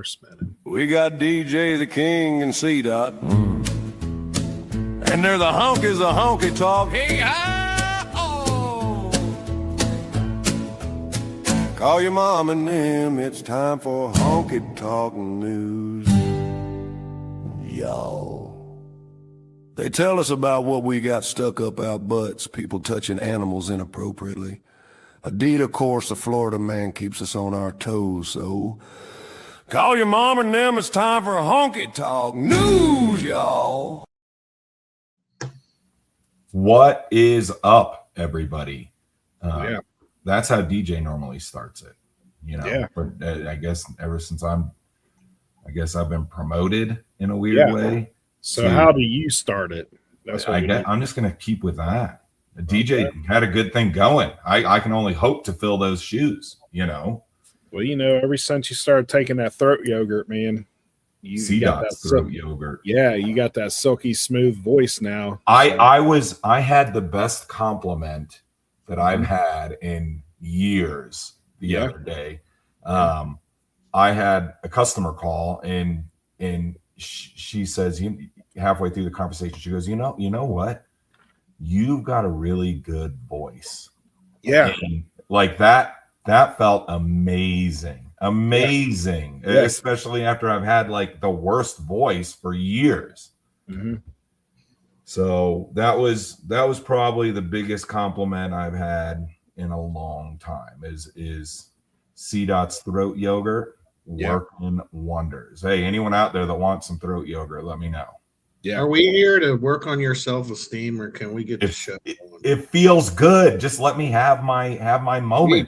we're spinning. We got DJ the King and C-Dot. And they're the honkies of honky talk. Hey-hi-oh! Call your mom and them, it's time for honky talk news. Y'all. They tell us about what we got stuck up our butts, people touching animals inappropriately. Indeed, of course, the Florida man keeps us on our toes, so call your mom and them, it's time for honky talk news, y'all. What is up, everybody? Yeah. That's how DJ normally starts it, you know. Yeah. But I guess ever since I've been promoted in a weird way. So how do you start it? That's what I'm just gonna keep with that. The DJ had a good thing going. I can only hope to fill those shoes, you know. Well, you know, ever since you started taking that throat yogurt, man, you got that throat yogurt. Yeah, you got that silky smooth voice now. I had the best compliment that I've had in years the other day. I had a customer call and she says, halfway through the conversation, she goes, you know what? You've got a really good voice. Yeah. And like that felt amazing. Amazing. Yeah. Especially after I've had like the worst voice for years. Mm-hmm. So that was probably the biggest compliment I've had in a long time is C-Dot's throat yogurt working wonders. Hey, anyone out there that wants some throat yogurt, let me know. Yeah. Are we here to work on your self-esteem, or can we get the show going? It feels good. Just let me have my moment.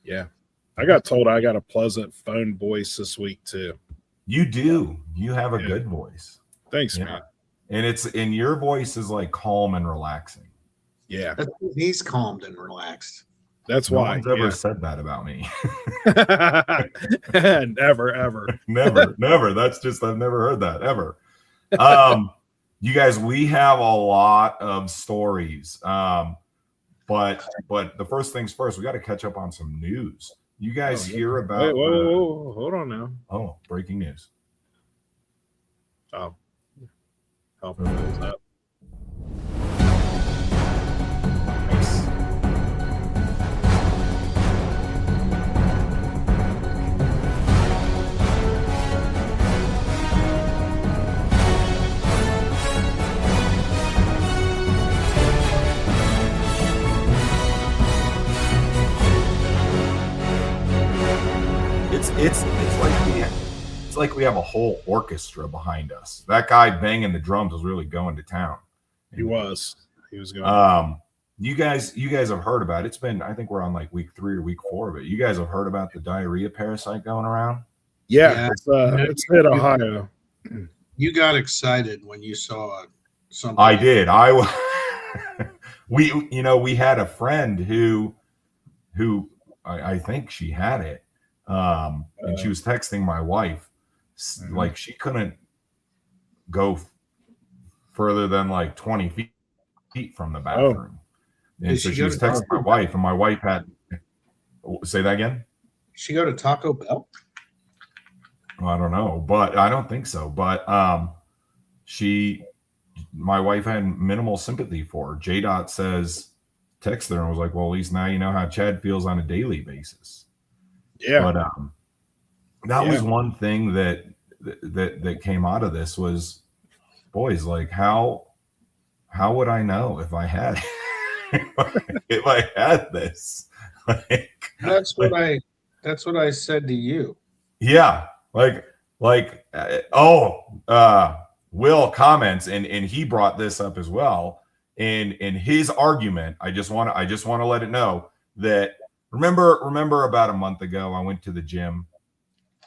Yeah. I got told I got a pleasant phone voice this week too. You do. You have a good voice. Thanks, man. And your voice is like calm and relaxing. Yeah. He's calmed and relaxed. That's no why. one's ever said that about me. Never, ever. Never. That's just, I've never heard that ever. You guys, we have a lot of stories. But the first things first, we got to catch up on some news. You guys hear about? Wait, whoa, hold on now. Oh, breaking news. Oh, help him those up. Nice. It's like we have a whole orchestra behind us. That guy banging the drums was really going to town. He was going. You guys have heard about it. It's been, I think we're on like week 3 or week 4 of it. You guys have heard about the diarrhea parasite going around? Yeah. It's hit Ohio. You got excited when you saw something. I did. We had a friend who I think she had it. And she was texting my wife, like she couldn't go further than like 20 feet from the bathroom. And so she was texting my wife, and my wife had, say that again? She go to Taco Bell? Well, I don't know, but I don't think so. But my wife had minimal sympathy for her. J-Dot says, text her and was like, well, at least now you know how Chad feels on a daily basis. Yeah. But that was one thing that came out of this was, boys, like how would I know if I had if I had this? That's what I said to you. Yeah. Will comments and he brought this up as well. And in his argument, I just want to let it know that remember about a month ago, I went to the gym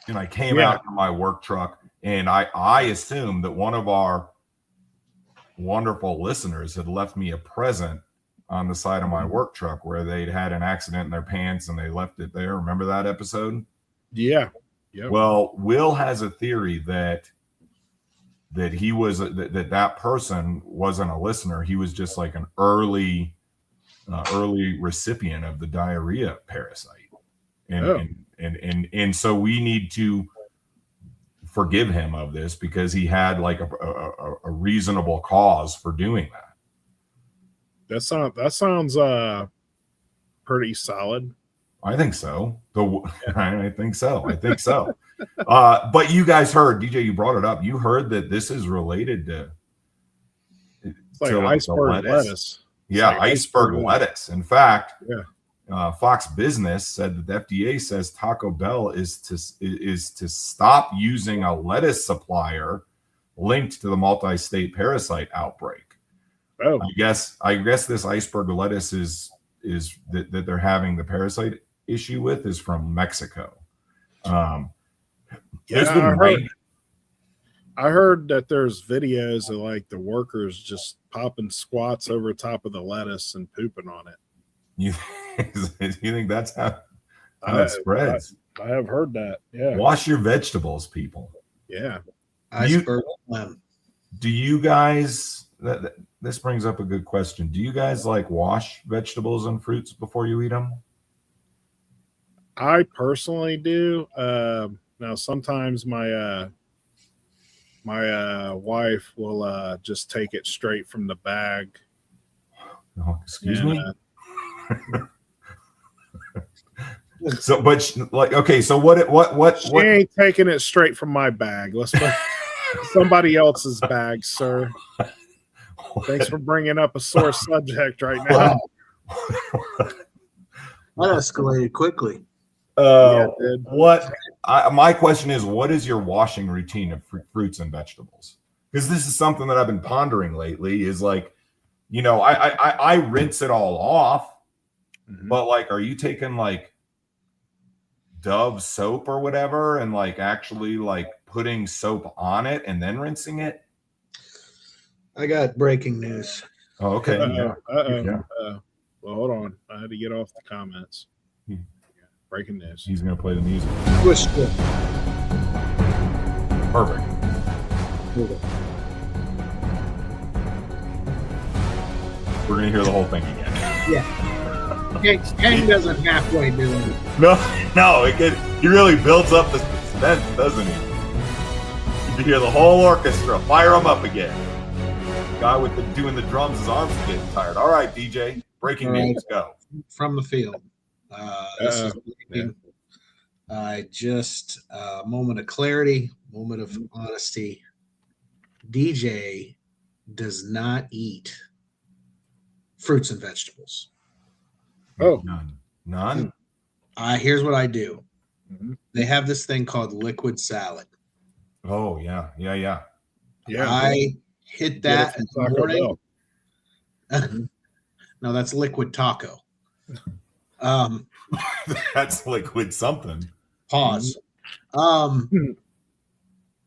and I came out in my work truck, and I assumed that one of our wonderful listeners had left me a present on the side of my work truck where they'd had an accident in their pants and they left it there. Remember that episode? Yeah. Yep. Well, Will has a theory that he was that person wasn't a listener. He was just like an early recipient of the diarrhea parasite, and so we need to forgive him of this because he had like a reasonable cause for doing that. That sounds pretty solid. I think so. I think so. I think so. But you guys heard, DJ, you brought it up. You heard that this is related to It's like iceberg lettuce. Yeah, like iceberg lettuce. In fact, yeah. Fox Business said that the FDA says Taco Bell is to stop using a lettuce supplier linked to the multi-state parasite outbreak. Oh, I guess this iceberg lettuce is that they're having the parasite issue with is from Mexico. I heard that there's videos of like the workers just popping squats over top of the lettuce and pooping on it. You think that's how it spreads? I have heard that. Yeah. Wash your vegetables, people. Yeah. Do you guys? This brings up a good question. Do you guys like wash vegetables and fruits before you eat them? I personally do. Now sometimes my wife will just take it straight from the bag. Oh, excuse me. So, but like, okay, so what? She ain't taking it straight from my bag. Let's put somebody else's bag, sir. Thanks for bringing up a sore subject right now. That escalated quickly. My question is, what is your washing routine of fruits and vegetables? Because this is something that I've been pondering lately. Is like, I rinse it all off, but like, are you taking like Dove soap or whatever and like actually like putting soap on it and then rinsing it? I got breaking news. Oh, okay. Yeah. Well, hold on. I had to get off the comments. Breaking news. He's going to play the music. Twist it. Perfect. We're going to hear the whole thing again. Yeah. Cain doesn't halfway do it. No, he really builds up the suspense, doesn't he? You hear the whole orchestra. Fire him up again. Guy with doing the drums, his arms are getting tired. All right, DJ. Breaking news. Go. From the field. This is just a moment of clarity, moment of honesty. DJ does not eat fruits and vegetables. Oh, none. Here's what I do. Mm-hmm. They have this thing called liquid salad. Oh yeah. I hit that in the morning. No, that's liquid taco. That's liquid something. Pause.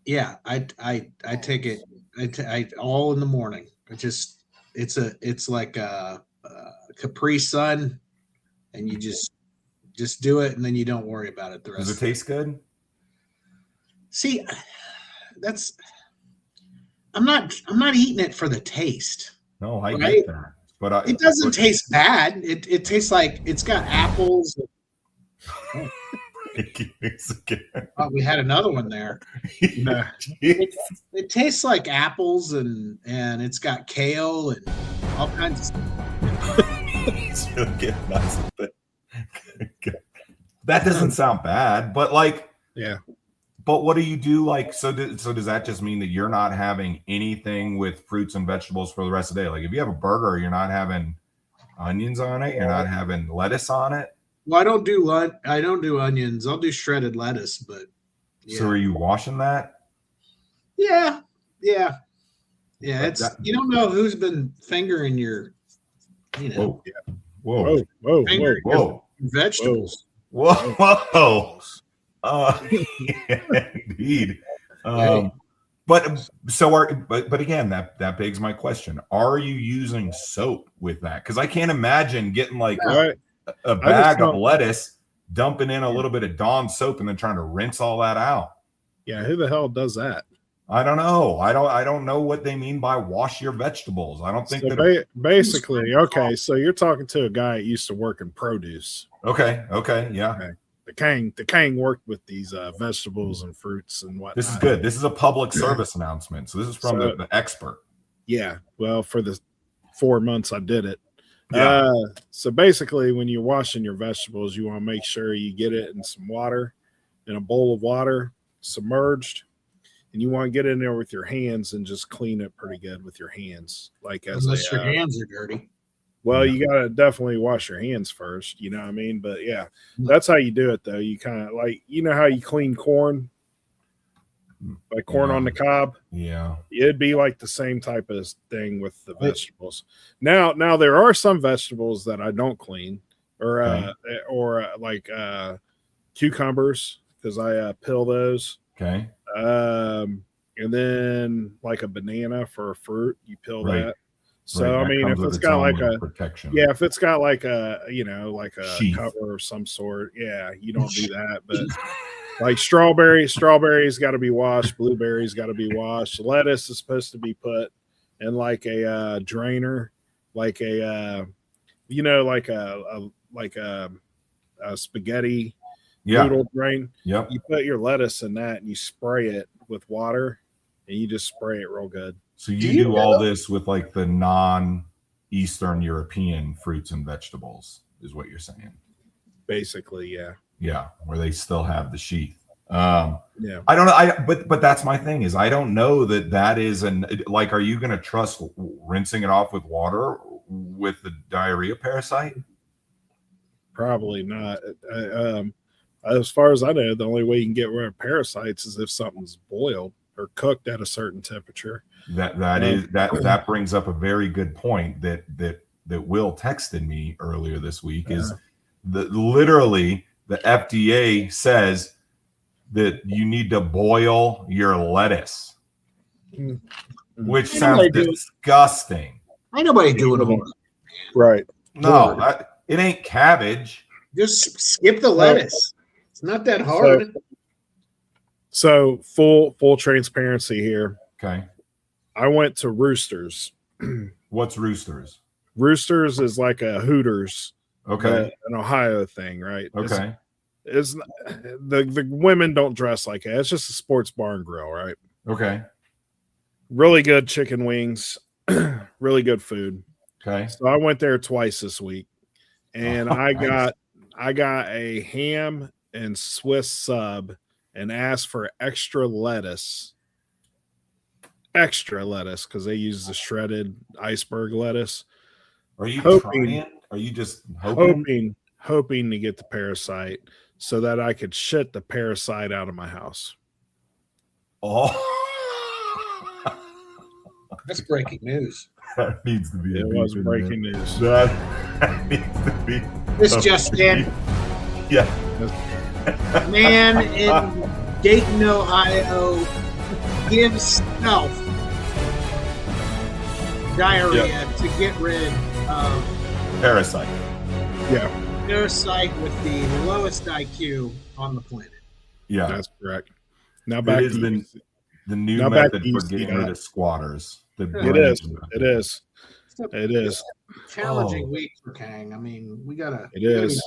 Yeah, I take it. I all in the morning. It's like a Capri Sun, and you just do it, and then you don't worry about it the rest. Does it taste good? See, I'm not eating it for the taste. No, I get that. But it doesn't taste bad. It tastes like it's got apples. We had another one there. It tastes like apples and it's got kale and all kinds of stuff. That doesn't sound bad, but like, yeah. But what do you do? Like, so does that just mean that you're not having anything with fruits and vegetables for the rest of the day? Like, if you have a burger, you're not having onions on it. You're not having lettuce on it. Well, I don't do onions. I'll do shredded lettuce, but yeah. So are you washing that? Yeah. It's you don't know who's been fingering your, whoa, vegetables. Whoa. Indeed. But again, that begs my question. Are you using soap with that? Because I can't imagine getting like a bag of lettuce, dumping in a little bit of Dawn soap, and then trying to rinse all that out. Yeah, who the hell does that? I don't know. I don't know what they mean by wash your vegetables. I don't think that basically. Okay, so you're talking to a guy that used to work in produce. Okay, yeah. Okay. the Kang worked with these vegetables and fruits and whatnot. This is good. This is a public service announcement. So this is from the expert. Yeah. Well, for the 4 months I did it. Yeah. So basically, when you're washing your vegetables, you want to make sure you get it in some water, in a bowl of water, submerged, and you want to get in there with your hands and just clean it pretty good with your hands. Like unless your hands are dirty. Well, you got to definitely wash your hands first. You know what I mean? But yeah, that's how you do it, though. You kind of like, you know how you clean corn, like corn on the cob. Yeah, it'd be like the same type of thing with the vegetables. Now there are some vegetables that I don't clean, or like cucumbers, because I peel those. Okay. And then like a banana for a fruit, you peel that. Right. So I mean, if it's got like a protection, if it's got like a like a sheath cover of some sort, you don't do that. But like strawberries got to be washed. Blueberries got to be washed. Lettuce is supposed to be put in like a drainer, like a like a spaghetti noodle drain. Yep. You put your lettuce in that and you spray it with water, and you just spray it real good. So you do all this with like the non-Eastern European fruits and vegetables, is what you're saying? Basically, yeah. Yeah, where they still have the sheath. Yeah. I don't know. But that's my thing, is I don't know that is like, are you going to trust rinsing it off with water with the diarrhea parasite? Probably not. As far as I know, the only way you can get rid of parasites is if something's boiled or cooked at a certain temperature. That brings up a very good point that Will texted me earlier this week. Is that literally the FDA says that you need to boil your lettuce, which sounds disgusting. Ain't nobody doing it. Right. No, it ain't cabbage. Just skip the lettuce. It's not that hard. So full transparency here. Okay. I went to Roosters. What's Roosters? Roosters is like a Hooters. Okay. An Ohio thing, right? Okay. It's the women don't dress like that. It's just a sports bar and grill, right? Okay. Really good chicken wings, really good food. Okay. So I went there twice this week, and I got a ham and Swiss sub and asked for extra lettuce because they use the shredded iceberg lettuce. Are you trying? Are you just hoping to get the parasite so that I could shit the parasite out of my house? Oh, that's breaking news. That needs to be. It was breaking news. That needs to be. This just in. Yeah. Man in Dayton, Ohio, gives self diarrhea to get rid of parasite. Yeah. Parasite with the lowest IQ on the planet. Yeah, that's correct. Now back to the new method for getting rid of squatters. It is. Challenging week for Kang. I mean, we gotta. It is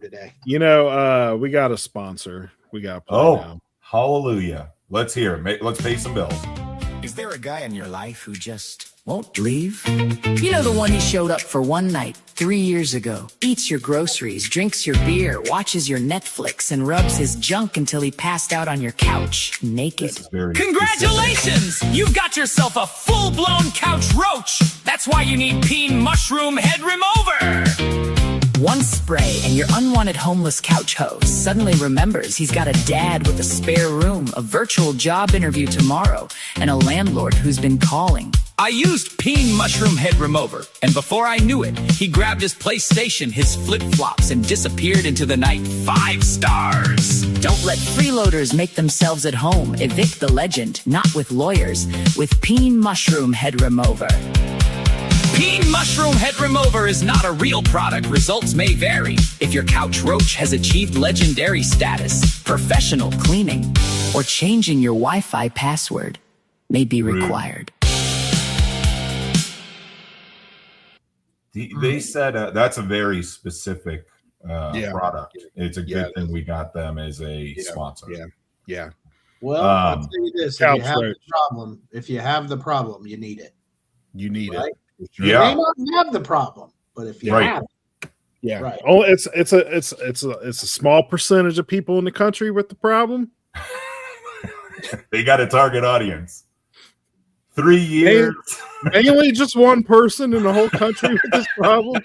today. You know, we got a sponsor. We got. Now. Hallelujah! Let's hear it. Let's pay some bills. Is there a guy in your life who just won't leave? You know, the one who showed up for one night 3 years ago, eats your groceries, drinks your beer, watches your Netflix, and rubs his junk until he passed out on your couch, naked. Congratulations! Specific. You've got yourself a full-blown couch roach! That's why you need Peen Mushroom Head Remover! One spray and your unwanted homeless couch host suddenly remembers he's got a dad with a spare room, a virtual job interview tomorrow, and a landlord who's been calling. I used Peen Mushroom Head Remover, and before I knew it, he grabbed his PlayStation, his flip-flops, and disappeared into the night. 5 stars! Don't let freeloaders make themselves at home. Evict the legend, not with lawyers, with Peen Mushroom Head Remover. Peen Mushroom Head Remover is not a real product. Results may vary. If your couch roach has achieved legendary status, professional cleaning, or changing your Wi-Fi password may be required. They said that's a very specific Yeah. product. It's a Yeah, good thing we got them as a Yeah. sponsor. Yeah. Well, I'll Um, tell you this: couch roach. if you have the problem, you need it. You need Right? it. You Yeah. may not have the problem, but if you Right. have it, Yeah. Right. Oh, it's a small percentage of people in the country with the problem. They got a target audience. 3 years. Mainly just one person in the whole country with this problem.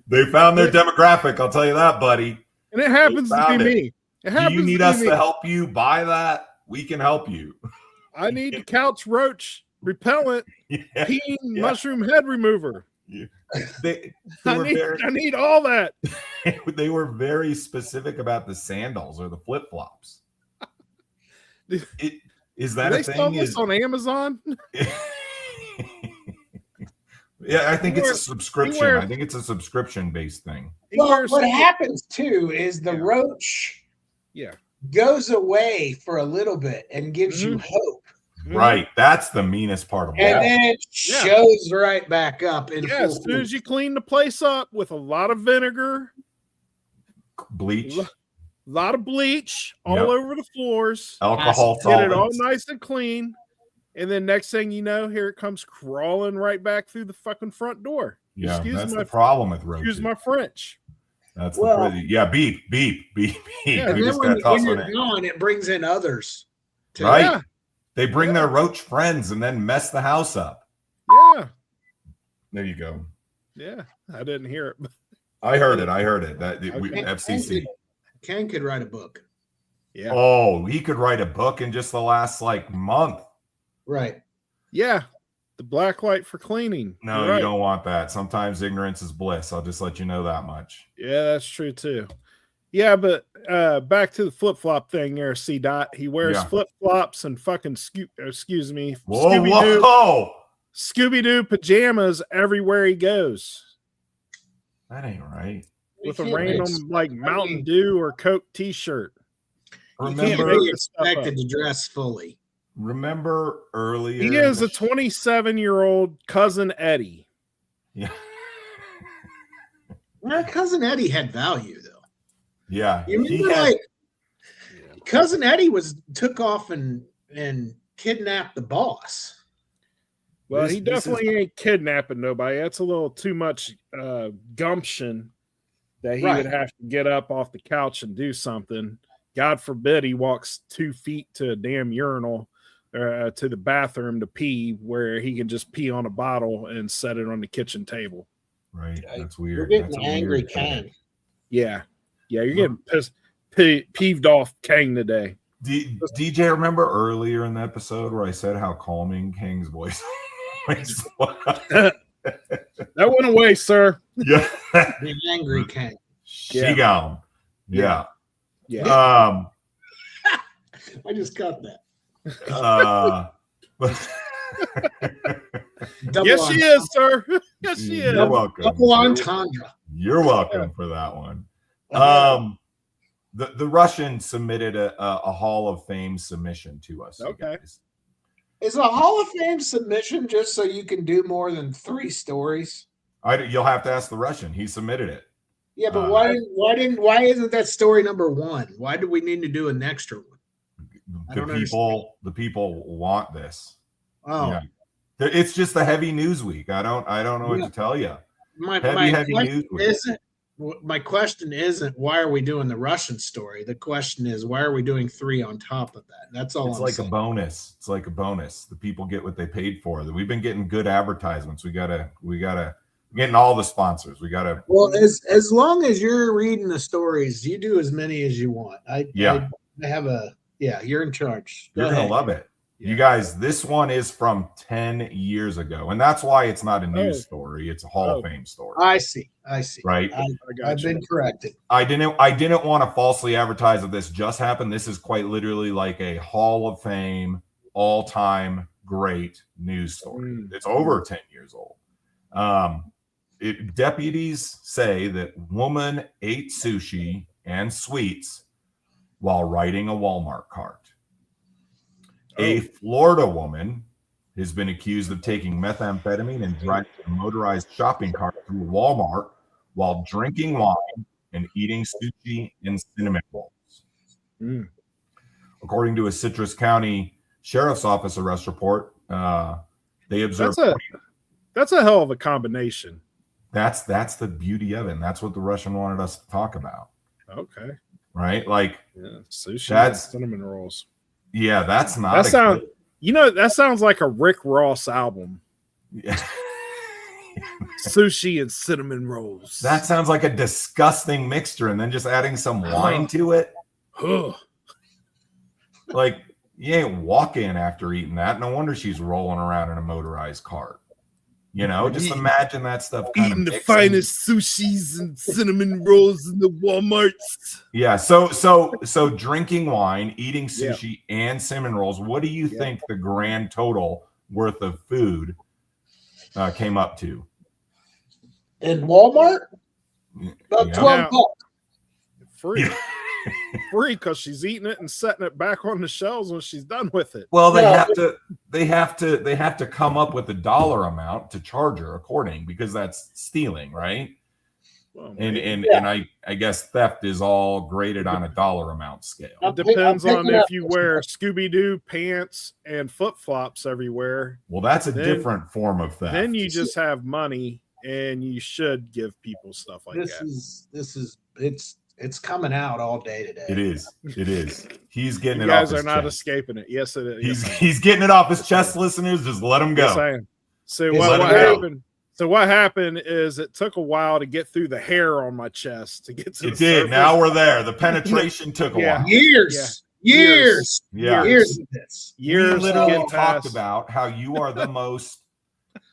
They found their demographic. I'll tell you that, buddy. And it happens to be found it. me. It happens Do you need to us be me. to help you buy that? We can help you. I need the couch roach repellent, Yeah. peen mushroom head remover. They I were need all that. they were very specific about the sandals or the flip flops. Is that Do a they sell thing? this on Amazon? Yeah, I think it's a He subscription. wears- I think it's a subscription based thing. well, what happens too is the Yeah. roach Yeah. goes away for a little bit and gives you hope, Right. That's the meanest part of all. and then it Yeah. shows right back up in Yeah, full as soon as force. you clean the place up with a lot of vinegar, Bleach, a lot of bleach Yep. all over the floors, alcohol get it all solvents. nice and clean, and then next thing you know, here it comes crawling right back through the fucking front door. Yeah, Excuse that's my the problem with roaches. excuse my French. That's Well- yeah, beep, beep, beep, beep. Yeah, And We then just got to toss when one you're in. gone, it brings in others. too. Right. Yeah, They bring their roach friends and then mess the house up. yeah, There you go. yeah. I didn't hear it. I heard it. That Okay. FCC. Ken could write a book. Yeah, Oh, he could write a book in just the last month. Right. yeah. The black light for cleaning. No, You're you right. don't want that. Sometimes ignorance is bliss. I'll just let you know that much. Yeah, that's true too. Yeah, but back to the flip flop thing there, C. Dot. He wears Yeah. flip flops and fucking excuse me, Whoa, whoa. Scooby Doo pajamas everywhere he goes That ain't right. with a You can't random make- Mountain Dew or Coke T-shirt. You can't Remember, be this stuff expected up. to dress fully. remember earlier. He is a 27-year-old cousin Eddie. Yeah. My cousin Eddie had value though. Yeah. You he remember, had- like cousin Eddie took off and kidnapped the boss. Well, This- he this is- definitely ain't kidnapping nobody. That's a little too much gumption that he Right. would have to get up off the couch and do something. God forbid he walks 2 feet to a damn urinal to the bathroom to pee, where he can just pee on a bottle and set it on the kitchen table. Right. That's You're weird. getting That's a angry, weird thing. Kang. Yeah, you're getting peeved off Kang today. DJ, remember earlier in the episode where I said how calming Kang's voice was? That went away, sir. Yeah. The angry Kang. She gone. Yeah. Yeah, I just got that. Double yes, she is, sir. Yes, she is. You're welcome. Double entendre. You're welcome for that one. The Russian submitted a Hall of Fame submission to us. you Okay. guys. Is a Hall of Fame submission just so you can do more than 3 stories? You'll have to ask the Russian. He submitted it. Yeah, but why isn't that story number 1? Why do we need to do an extra one? I don't The people want this. Oh, Yeah. It's just a heavy news week. I don't know what to tell you. Heavy news week. my question isn't why are we doing the Russian story? The question is why are we doing 3 on top of that? That's all. It's I'm like saying. a bonus. It's like a bonus. The people get what they paid for. We've been getting good advertisements. We gotta getting all the sponsors. We gotta. Well, as long as you're reading the stories, you do as many as you want. I have a you're in charge. Go You're gonna ahead. love it. You guys, this one is from 10 years ago, and that's why it's not a news story. It's a Hall of Fame story. I see. Right. I've been corrected. I didn't want to falsely advertise that this just happened. This is quite literally like a Hall of Fame all-time great news story. It's over 10 years old. Deputies say that woman ate sushi and sweets while riding a Walmart cart. A Florida woman has been accused of taking methamphetamine and driving a motorized shopping cart through Walmart while drinking wine and eating sushi and cinnamon rolls. Mm. According to a Citrus County Sheriff's Office arrest report, they observed That's a hell of a combination. that's the beauty of it, and that's what the Russian wanted us to talk about. Okay. Right? Like, Sushi and cinnamon rolls. Yeah, that's not. That sounds. That sounds like a Rick Ross album. Yeah. Sushi and cinnamon rolls. That sounds like a disgusting mixture, and then just adding some wine to it. Like, you ain't walking after eating that. No wonder she's rolling around in a motorized cart. Just imagine that stuff. Eating the finest sushis and cinnamon rolls in the Walmarts. Yeah. So drinking wine, eating sushi, and cinnamon rolls. What do you think the grand total worth of food came up to? In Walmart? About $12. Free. Free because she's eating it and setting it back on the shelves when she's done with it. Well, they have to come up with a dollar amount to charge her according, because that's stealing, right? Well, and I guess theft is all graded on a dollar amount scale. It depends on if you wear Scooby-Doo pants and flip-flops everywhere. Well, that's a different form of theft. Then you just have money, and you should give people stuff like that. It's coming out all day today. It is. He's getting you it off his chest. You guys are not escaping it. Yes, it is. He's getting it off his chest, listeners. Just let him go. Yes, I am. So what happened? So what happened is it took a while to get through the hair on my chest to get to it. Did. Surface. Now we're there. The penetration took a while. Years. Years of this. Years. We literally talked about how you are the most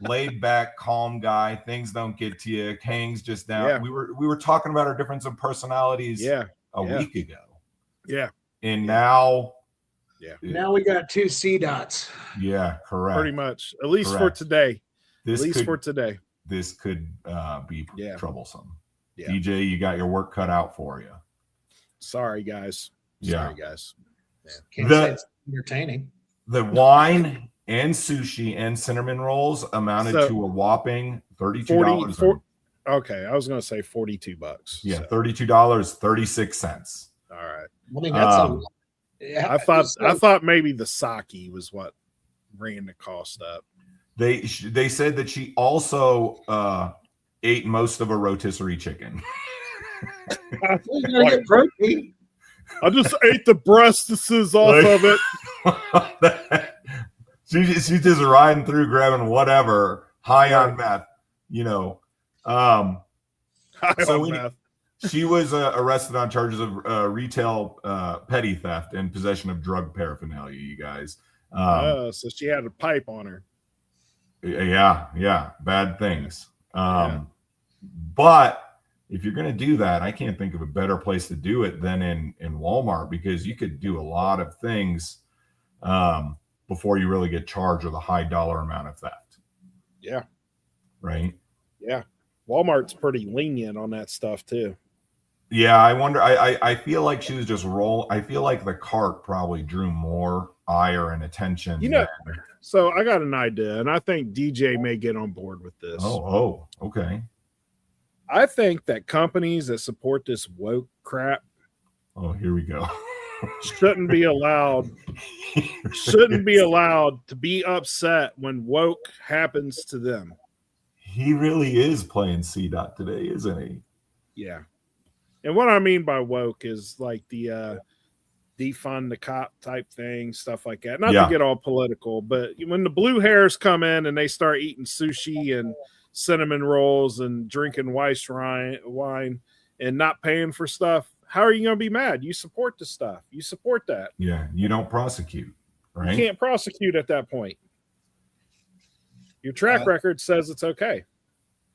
laid back, calm guy. Things don't get to you. Hangs just down. Yeah. We were talking about our difference in personalities a week ago. Yeah. And now now we got 2 C dots. Yeah, correct. Pretty much. At least for today. For today. This could be troublesome. Yeah. DJ, you got your work cut out for you. Sorry, guys. Yeah. Can't say it's entertaining. The wine and sushi and cinnamon rolls amounted to a whopping $32. Okay, I was going to say $42. Yeah, $32.36. All right. I mean, that's a lot. I thought maybe the sake was what ran the cost up. They said that she also ate most of a rotisserie chicken. Get protein. I just ate the breastises off of it. She's just riding through, grabbing whatever, high on meth, meth. She was arrested on charges of retail petty theft and possession of drug paraphernalia, you guys. So she had a pipe on her. Yeah, bad things. But if you're going to do that, I can't think of a better place to do it than in Walmart, because you could do a lot of things before you really get charged with a high dollar amount of theft. Yeah. Right? Yeah. Walmart's pretty lenient on that stuff too. Yeah, I wonder. I feel like she was just I feel like the cart probably drew more ire and attention. So I got an idea, and I think DJ may get on board with this. Oh, okay. I think that companies that support this woke crap. Oh, here we go. shouldn't be allowed to be upset when woke happens to them. He really is playing C-Dot today, isn't he? Yeah. And what I mean by woke is like the defund the cop type thing, stuff like that. Not to get all political, but when the blue hairs come in and they start eating sushi and cinnamon rolls and drinking white wine and not paying for stuff, how are you going to be mad? You support the stuff. You support that. Yeah, you don't prosecute, right? You can't prosecute at that point. Your track record says it's okay.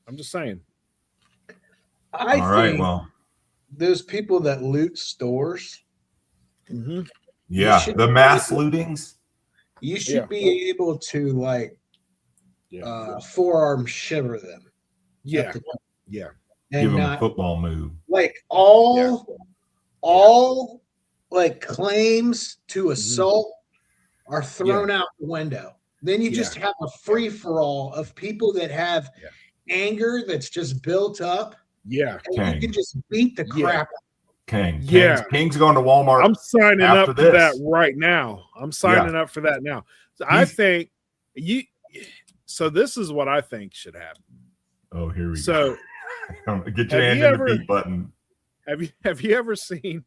I'm just saying. I think those people that loot stores. Mm-hmm. Yeah, the mass lootings. You should be able to forearm shiver them. Yeah. And give them a football move. Like like claims to assault are thrown out the window. Then you just have a free for all of people that have anger that's just built up. Yeah. And you can just beat the crap. King's going to Walmart. I'm signing up for that right now. So I think so this is what I think should happen. Oh, here we go. Get your hand in the beat button. Have you ever seen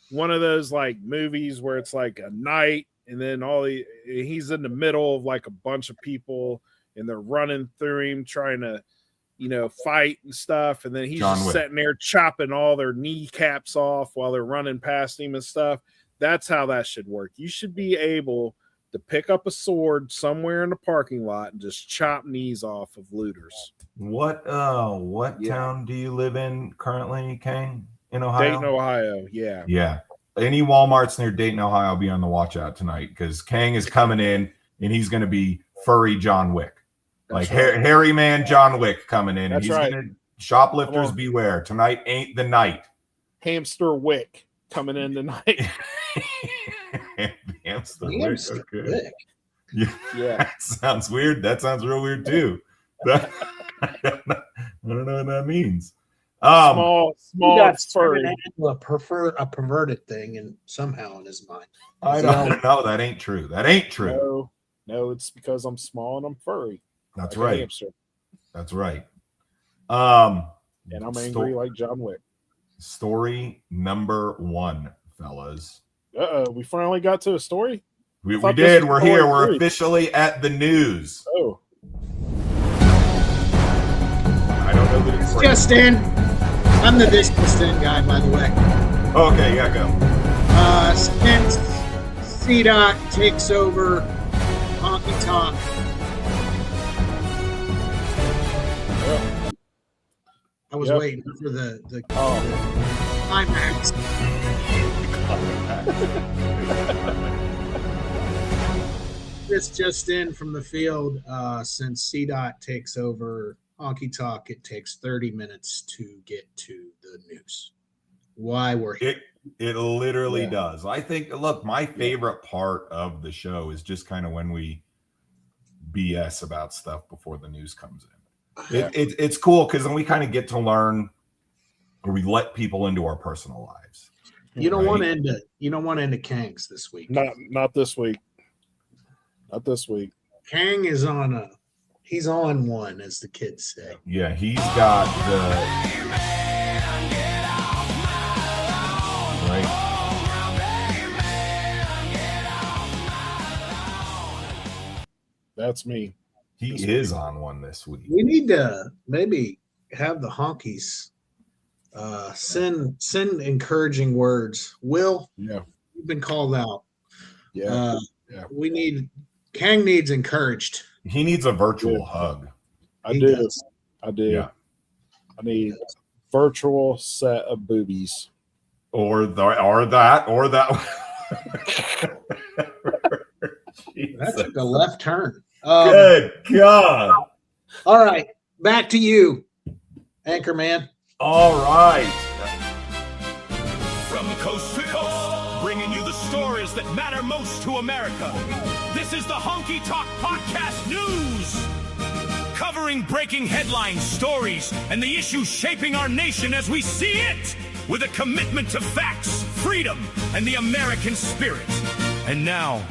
one of those like movies where it's like a night and then he's in the middle of like a bunch of people and they're running through him trying to, fight and stuff, and then he's just sitting there chopping all their kneecaps off while they're running past him and stuff. That's how that should work. You should be able to pick up a sword somewhere in the parking lot and just chop knees off of looters. What town do you live in currently, Cain? In Ohio? Dayton, Ohio. Yeah. Yeah. Any Walmarts near Dayton, Ohio, be on the watch out tonight because Kang is coming in and he's going to be furry John Wick. Hairy man John Wick coming in. That's and he's right. Gonna, shoplifters beware. Tonight ain't the night. Hamster Wick coming in tonight. Hamster Wick. Okay. Wick. Yeah. That sounds weird. That sounds real weird too. I don't know what that means. Small furry. A perverted thing, and somehow in his mind. I don't know. That ain't true. That ain't true. No, it's because I'm small and I'm furry. That's like right. Hamster. That's right. And I'm angry like John Wick. Story number 1, fellas. We finally got to a story. We did. We're here. We're officially at the news. Oh. I don't know that it's just in. I'm the this just in guy, by the way. Okay, yeah, go. Since CDOT takes over Honky Tonk. I was waiting for the climax. This just in from the field. Since CDOT takes over Honky Tonk, it takes 30 minutes to get to the news. Why we're here. It literally does. I think, look, my favorite part of the show is just kind of when we BS about stuff before the news comes in. It's cool because then we kind of get to learn, or we let people into our personal lives. You don't want to end Kang's this week. Not this week. Not this week. Kang is he's on one, as the kids say. Yeah, he's got the That's me. He is on one this week. We need to maybe have the honkies send encouraging words. Will, you've been called out. Kang needs encouraged. He needs a virtual hug. I do. Yeah. I need virtual set of boobies. Or that. That took a left turn. Good God. All right. Back to you, Anchorman. All right. From coast to coast, bringing you the stories that matter most to America. This is the Honky Tonk Podcast News. Covering breaking headlines, stories, and the issues shaping our nation as we see it. With a commitment to facts, freedom, and the American spirit. And now,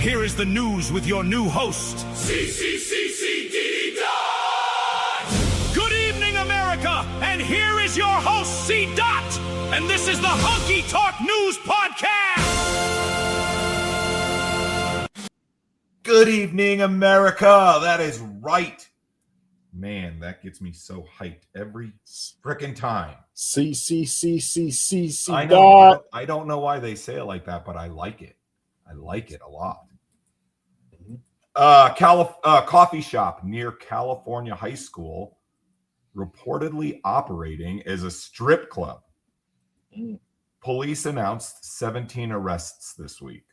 here is the news with your new host, CCCCD Dot. Good evening, America, and here is your host, C. Dot, and this is the Honky Talk News Podcast. Good evening, America. That is right. Man, that gets me so hyped every frickin' time. CCCCCC. I know. I don't know why they say it like that, but I like it. I like it a lot. Coffee shop near California high school reportedly operating as a strip club. Police announced 17 arrests this week.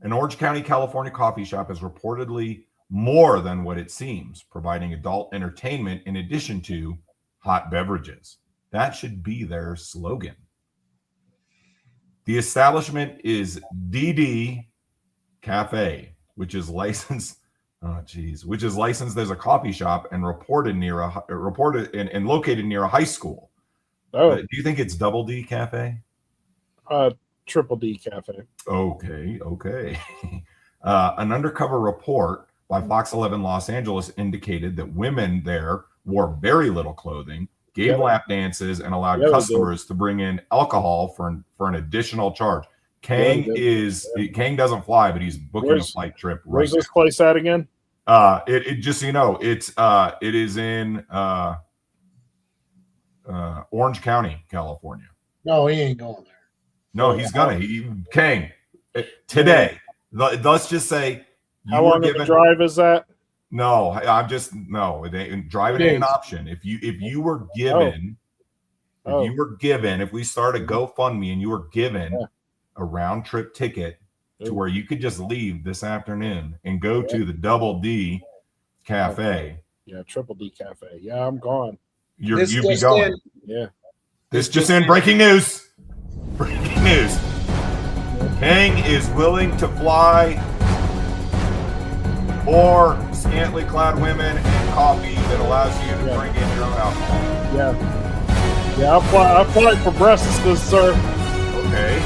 An Orange County, California coffee shop is reportedly more than what it seems, providing adult entertainment in addition to hot beverages. That should be their slogan. The establishment is DD Cafe, which is licensed. Oh, geez, which is licensed as a coffee shop and reported and located near a high school. Oh, Do you think it's Double D Cafe? Triple D Cafe. Okay. An undercover report by Fox 11 Los Angeles indicated that women there wore very little clothing, gave lap dances, and allowed customers to bring in alcohol for an additional charge. Kang Kang doesn't fly, but he's booking a flight trip right Where's this place at again? It just so you know, it is in Orange County, California. No, he ain't going there. No, he's gonna. Kang today. Let's just say. How long of a drive is that? No, driving ain't an option. If you were given, if we started GoFundMe and you were given a round trip ticket to where you could just leave this afternoon and go to the Double D Cafe. Yeah, Triple D Cafe. Yeah, I'm gone. You'd be going. Yeah. This just in, breaking news. Breaking news. Kang is willing to fly or scantily clad women and coffee that allows you to bring in your own alcohol. Yeah, I'll fly for breakfast, sir. Okay.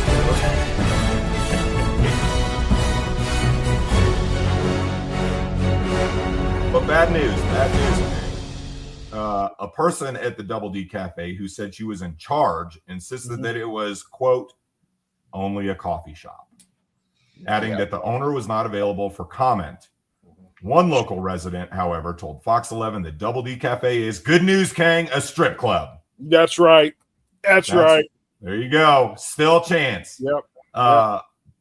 But bad news. A person at the Double D Cafe who said she was in charge insisted that it was, quote, only a coffee shop, adding that the owner was not available for comment. One local resident, however, told Fox 11 that Double D Cafe is, good news, Kang, a strip club. That's right. That's right. There you go. Still a chance. Yep.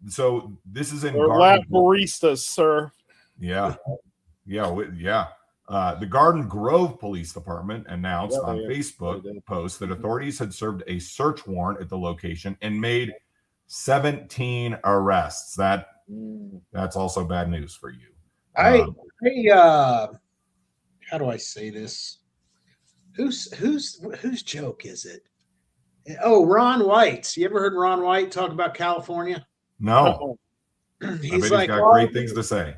So this is in lab baristas, sir. Yeah. The Garden Grove Police Department announced on Facebook post that authorities had served a search warrant at the location and made 17 arrests. That's also bad news for you. How do I say this? Whose joke is it? Oh, Ron White's. You ever heard Ron White talk about California? No. He's like, got great things to say.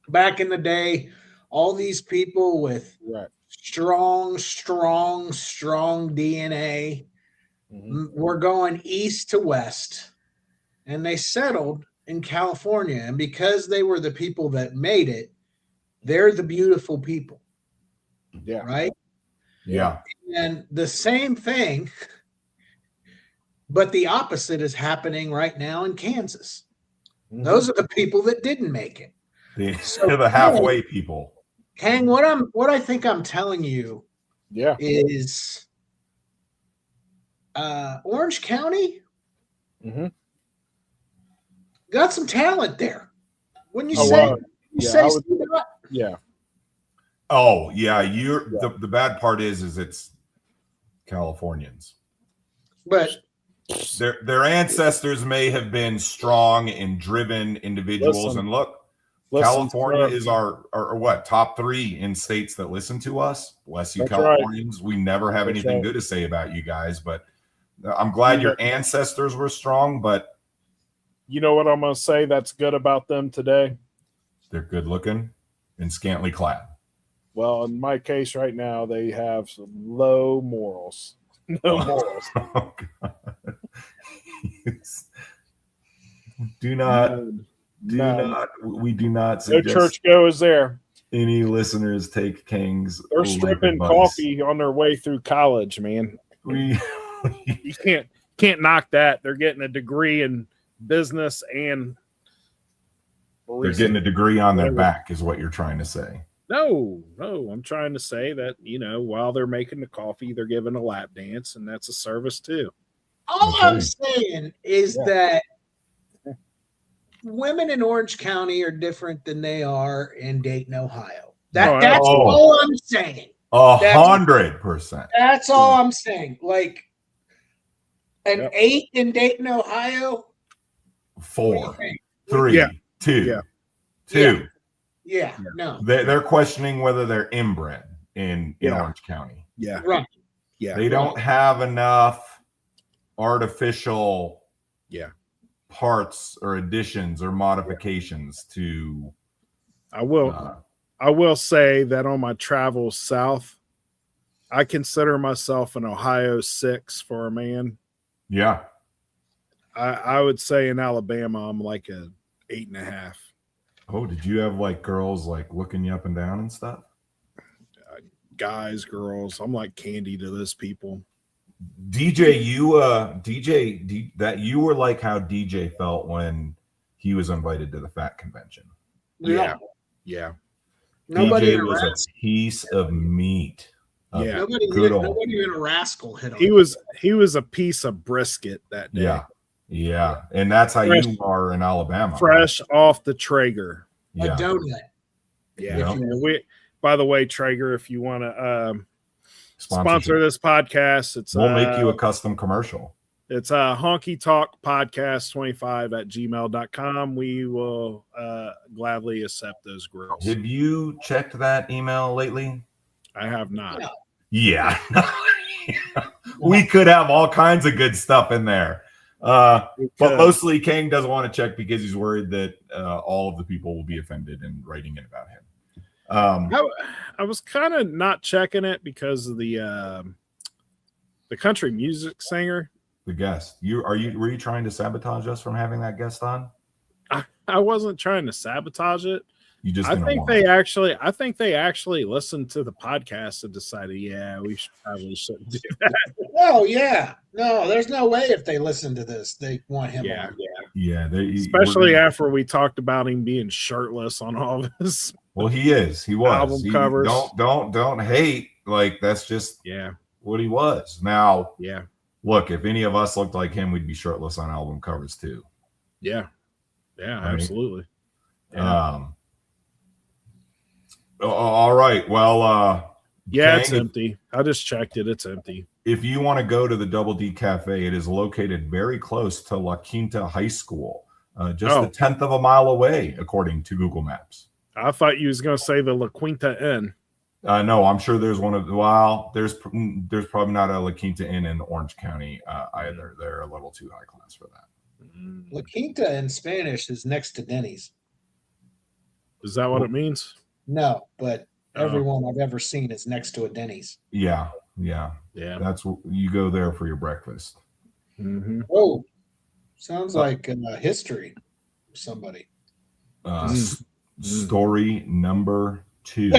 Back in the day, all these people with strong DNA were going east to west, and they settled in California. And because they were the people that made it, they're the beautiful people. Yeah. Right? Yeah. And the same thing, but the opposite is happening right now in Kansas. Those are the people that didn't make it. They're the halfway people. Kang, what I think I'm telling you is Orange County got some talent there. Wouldn't you say? Yeah. Oh, yeah. The bad part is it's Californians. But their ancestors may have been strong and driven individuals. And look, California is our what, top 3 in states that listen to us. Bless you, Californians. Right. We never have anything good to say about you guys, but I'm glad your ancestors were strong. But you know what I'm going to say that's good about them today? They're good looking and scantily clad. Well, in my case right now, they have some low morals. No morals. Oh, God. Do not. We do not suggest no church goes there. Any listeners take Kang's. They're stripping coffee on their way through college, man. You can't knock that. They're getting a degree in business and they're getting a degree on their back, is what you're trying to say. No, I'm trying to say that, while they're making the coffee, they're giving a lap dance, and that's a service too. All I'm saying is that women in Orange County are different than they are in Dayton, Ohio. That's all I'm saying. 100%. That's all I'm saying. Like an 8 in Dayton, Ohio. 4, 3, 2, 2. Yeah, no. They're questioning whether they're inbred in Orange County. Yeah. Right. Yeah. They don't have enough artificial parts or additions or modifications to? I will say that on my travels south, I consider myself an Ohio 6 for a man. Yeah. I would say in Alabama, I'm like a 8.5. Oh, did you have like girls like looking you up and down and stuff? Guys, girls, I'm like candy to those people. DJ, that you were like how DJ felt when he was invited to the fat convention. Yeah. Nobody DJ in a was a rascal. piece of meat. Yeah. Nobody in a rascal hit on He him. was a piece of brisket that day. Yeah. And that's how Fresh- you are in Alabama. Fresh off the Traeger. A Yeah. donut. Yeah. By the way, Traeger, if you want to sponsor Sponsorship. this podcast, it's We'll make you a custom commercial. It's honky talk podcast 25 at gmail.com. We will gladly accept those grills. Have you checked that email lately? I have not. Yeah. We could have all kinds of good stuff in there. But mostly King doesn't want to check because he's worried that all of the people will be offended and writing in about him. I was kind of not checking it because of the country music singer. The guest. Were you trying to sabotage us from having that guest on? I wasn't trying to sabotage it. You just I think they actually listened to the podcast and decided, we probably shouldn't do that. Oh yeah. No, there's no way if they listen to this, they want him on. Yeah. Especially after we talked about him being shirtless on all of his. Well, he is. He was. Album covers. Don't hate. Like that's just what he was. Now, look, if any of us looked like him, we'd be shirtless on album covers too. Yeah, right? Absolutely. All right. Well, it's empty. I just checked it. It's empty. If you want to go to the Double D Cafe, it is located very close to La Quinta High School, just a 1/10 of a mile away, according to Google Maps. I thought you was going to say the La Quinta Inn. No, I'm sure there's one of. Well, there's probably not a La Quinta Inn in Orange County either. They're a little too high class for that. La Quinta in Spanish is next to Denny's. Is that what it means? No, but everyone I've ever seen is next to a Denny's. Yeah. That's what you go there for your breakfast. Mm-hmm. Oh, sounds like history. Somebody. Story number 2.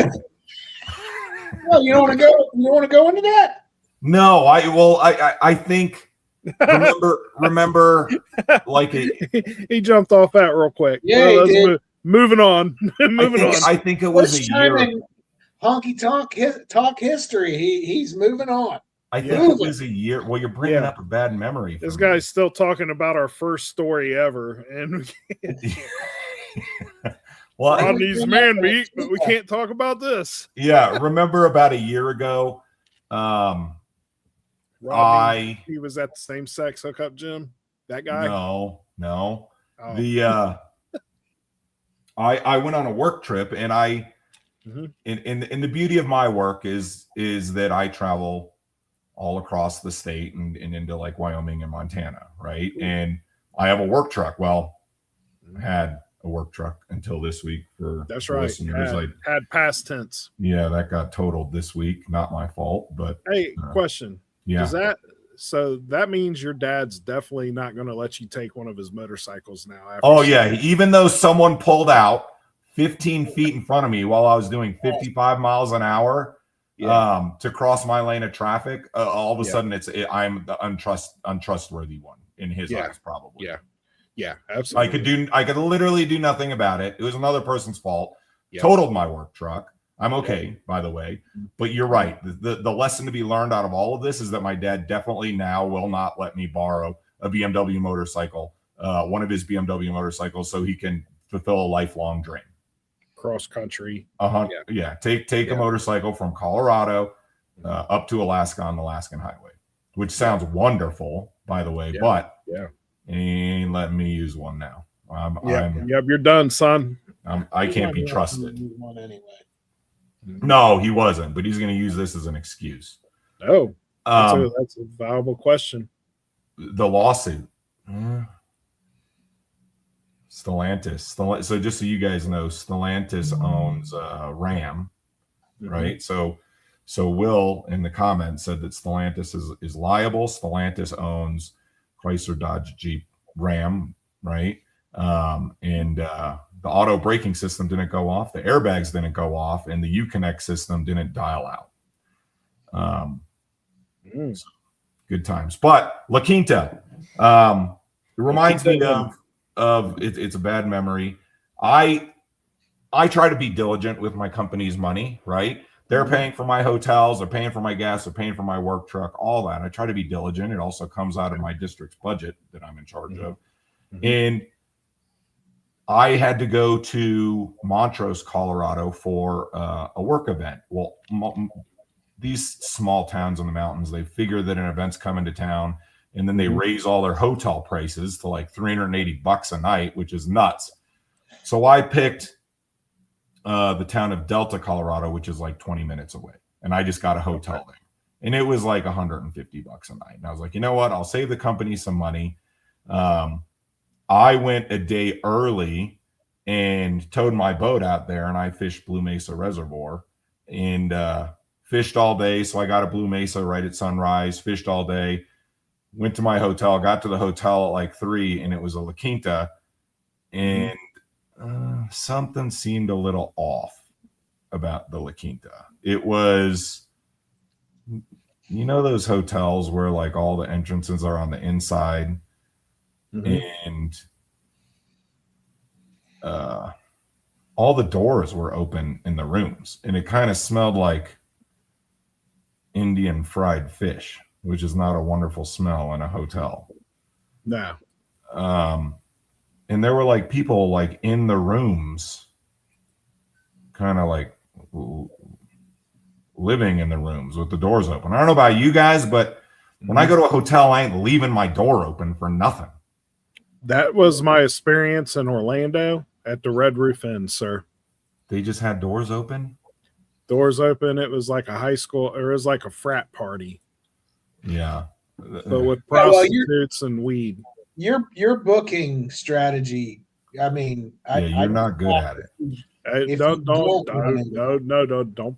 Well, you don't want to go. You don't want to go into that. No, I think. Remember, like it. He jumped off that real quick. Yeah, he did. Moving on. I think it was a year. Honky talk history. He's moving on. I think it was a year. Well, you're bringing up a bad memory. This guy's still talking about our first story ever, and Rodney's man meat, but we can't talk about this. Yeah, remember about a year ago, Rodney, he was at the same sex hookup gym. That guy? No. Oh. I went on a work trip, and in the beauty of my work is that I travel all across the state and into like Wyoming and Montana, right? And I have a work truck. Well, I had a work truck until this week for that's right. Had past tense. Yeah, that got totaled this week. Not my fault, but hey, question. Yeah. So that means your dad's definitely not going to let you take one of his motorcycles now. Even though someone pulled out 15 feet in front of me while I was doing 55 miles an hour to cross my lane of traffic, all of a sudden I'm the untrustworthy one in his eyes, probably. Yeah, absolutely. I could literally do nothing about it. It was another person's fault. Totaled my work truck. I'm okay, by the way. But you're right. The lesson to be learned out of all of this is that my dad definitely now will not let me borrow a BMW motorcycle, one of his BMW motorcycles, so he can fulfill a lifelong dream. Cross country. Take a motorcycle from Colorado up to Alaska on the Alaskan Highway, which sounds wonderful, by the way. But he ain't letting me use one now. You're done, son. I can't be trusted. One anyway. No, he wasn't, but he's going to use this as an excuse. Oh, that's a valuable question. The lawsuit. Stellantis. So just so you guys know, Stellantis owns Ram, right? So Will in the comments said that Stellantis is liable. Stellantis owns Chrysler, Dodge, Jeep, Ram, right? And the auto braking system didn't go off, the airbags didn't go off, and the Uconnect system didn't dial out. So good times. But La Quinta, it reminds me of it's a bad memory. I try to be diligent with my company's money, right? They're paying for my hotels, they're paying for my gas, they're paying for my work truck, all that. I try to be diligent. It also comes out of my district's budget that I'm in charge of. And I had to go to Montrose, Colorado for a work event. Well, these small towns in the mountains, they figure that an event's coming to town, and then they raise all their hotel prices to like $380 a night, which is nuts. So I picked the town of Delta, Colorado, which is like 20 minutes away. And I just got a hotel there. And it was like $150 a night. And I was like, you know what? I'll save the company some money. I went a day early and towed my boat out there, and I fished Blue Mesa Reservoir and fished all day. So I got a Blue Mesa right at sunrise, fished all day, went to my hotel, got to the hotel at like 3, and it was a La Quinta. And something seemed a little off about the La Quinta. It was, you know, those hotels where like all the entrances are on the inside, and all the doors were open in the rooms, and it kind of smelled like Indian fried fish, which is not a wonderful smell in a hotel. No. And there were like people like in the rooms, kind of like living in the rooms with the doors open. I don't know about you guys, but when I go to a hotel, I ain't leaving my door open for nothing. That was my experience in Orlando at the Red Roof Inn, sir. They just had doors open? Doors open. It was like a high school, or it was like a frat party. Yeah. But with prostitutes and weed. Your booking strategy, I mean, you're not good at it. Don't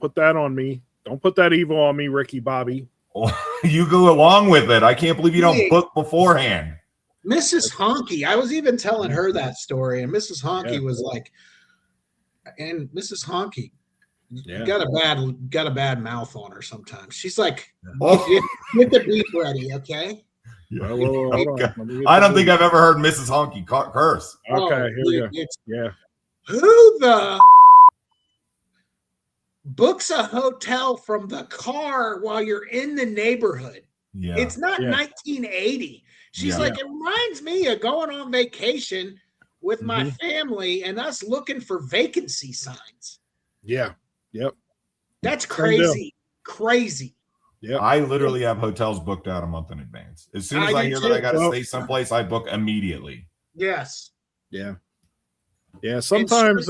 put that on me. Don't put that evil on me, Ricky Bobby. You go along with it. I can't believe you don't book beforehand. Mrs. Honky, I was even telling her that story, and Mrs. Honky was like, and Mrs. Honky, got a bad mouth on her sometimes. She's like, get the beef ready, okay? Yeah. I don't think I've ever heard Mrs. Honky curse. Okay, here we go. Who the books a hotel from the car while you're in the neighborhood? Yeah. It's not 1980. She's like, it reminds me of going on vacation with my family and us looking for vacancy signs. Yeah. Yep. That's crazy. Crazy. Yeah. I literally have hotels booked out a month in advance. As soon as I hear that I got to stay someplace, I book immediately. Yes. Yeah. Yeah. Sometimes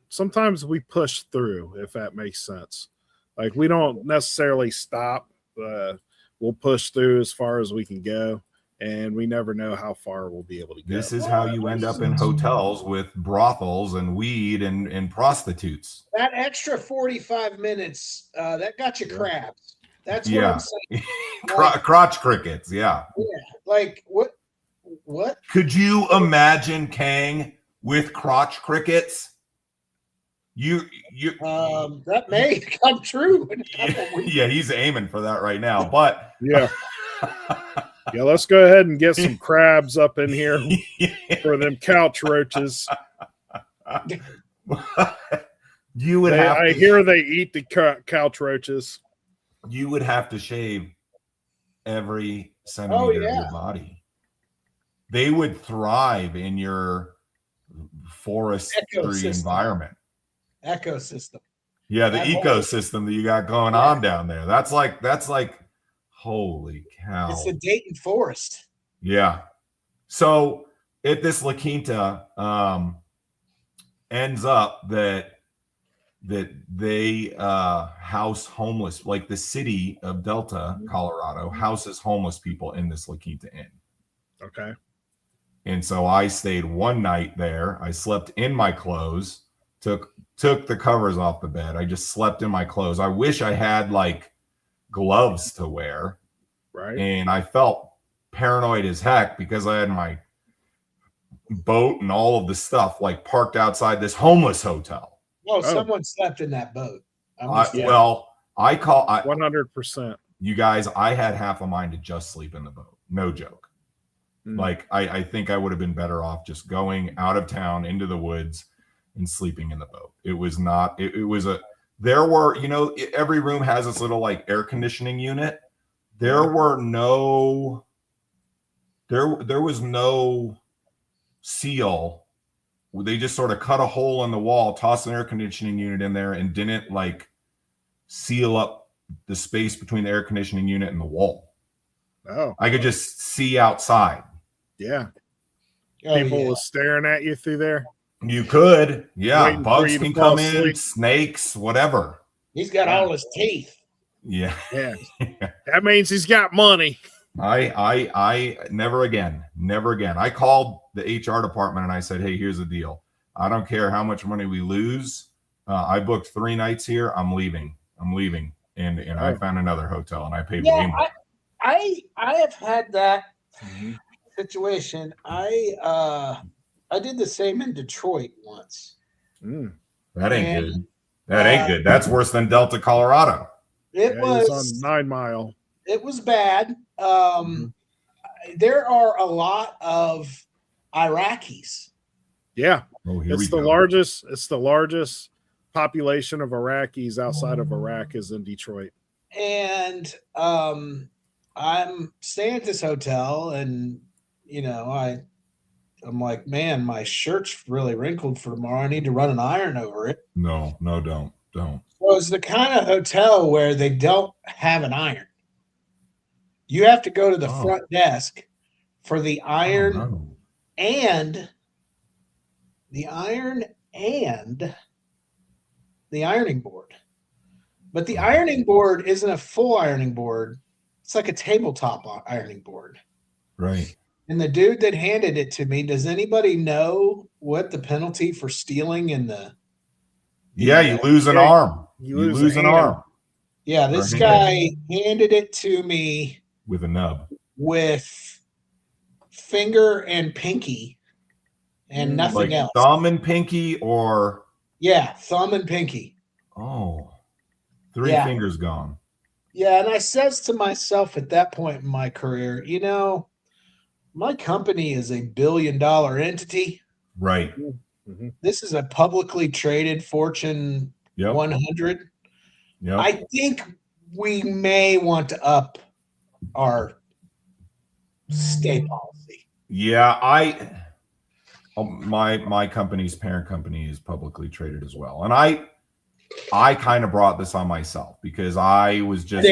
sometimes we push through, if that makes sense. Like we don't necessarily stop. We'll push through as far as we can go, and we never know how far we'll be able to go. This is how you end up in hotels with brothels and weed and prostitutes. That extra 45 minutes, that got you crabs. That's what I'm saying. Crotch crickets, yeah. Like what? Could you imagine Kang with crotch crickets? That may come true in a couple weeks. Yeah, he's aiming for that right now. But let's go ahead and get some crabs up in here for them couch roaches. You would I hear they eat the couch roaches. You would have to shave every centimeter of your body. They would thrive in your forestry environment. Ecosystem. Yeah, the ecosystem that you got going on down there. That's like holy cow. It's the Dayton forest. Yeah. So at this La Quinta ends up that they house homeless, like the city of Delta, Colorado, houses homeless people in this La Quinta Inn. Okay. And so I stayed one night there. I slept in my clothes, took the covers off the bed. I just slept in my clothes. I wish I had like gloves to wear. Right. And I felt paranoid as heck because I had my boat and all of the stuff like parked outside this homeless hotel. Oh, someone slept in that boat. Well, I 100%. You guys, I had half a mind to just sleep in the boat. No joke. Like, I think I would have been better off just going out of town into the woods and sleeping in the boat. It was not, it was there were, you know, every room has this little like air conditioning unit. There was no seal. They just sort of cut a hole in the wall, tossed an air conditioning unit in there, and didn't like seal up the space between the air conditioning unit and the wall. Oh, I could just see outside. Yeah. Oh, People yeah. was staring at you through there. You could. Yeah. Waiting for Bugs you to can fall come in, asleep. snakes, whatever. He's got all his teeth. Yeah. Yeah. That means he's got money. I never again. I called the HR department and I said, hey, here's the deal. I don't care how much money we lose. I booked 3 nights here. I'm leaving. And I found another hotel and I paid way more. I have had that situation. I did the same in Detroit once. That ain't good. That ain't good. That's worse than Delta, Colorado. It was was on 9 Mile. It was bad. There are a lot of Iraqis. Yeah. Oh, here It's we the go. largest. It's the largest population of Iraqis outside of Iraq is in Detroit. And I'm staying at this hotel, and you know, I'm like, man, my shirt's really wrinkled for tomorrow. I need to run an iron over it. No, don't. So it's the kind of hotel where they don't have an iron. You have to go to the front desk for the iron and the ironing board. But the ironing board isn't a full ironing board. It's like a tabletop ironing board. Right. And the dude that handed it to me, does anybody know what the penalty for stealing in the... Yeah, you lose an arm. You lose an arm. Yeah, this guy handed it to me with a nub. With finger and pinky and nothing like else. Thumb and pinky or... Yeah, thumb and pinky. Oh, 3 fingers gone. Yeah, and I says to myself at that point in my career, you know, my company is a $1 billion entity. Right. This is a publicly traded Fortune 100. Yep. I think we may want to up our stay policy. Yeah, my company's parent company is publicly traded as well, and I kind of brought this on myself because I was just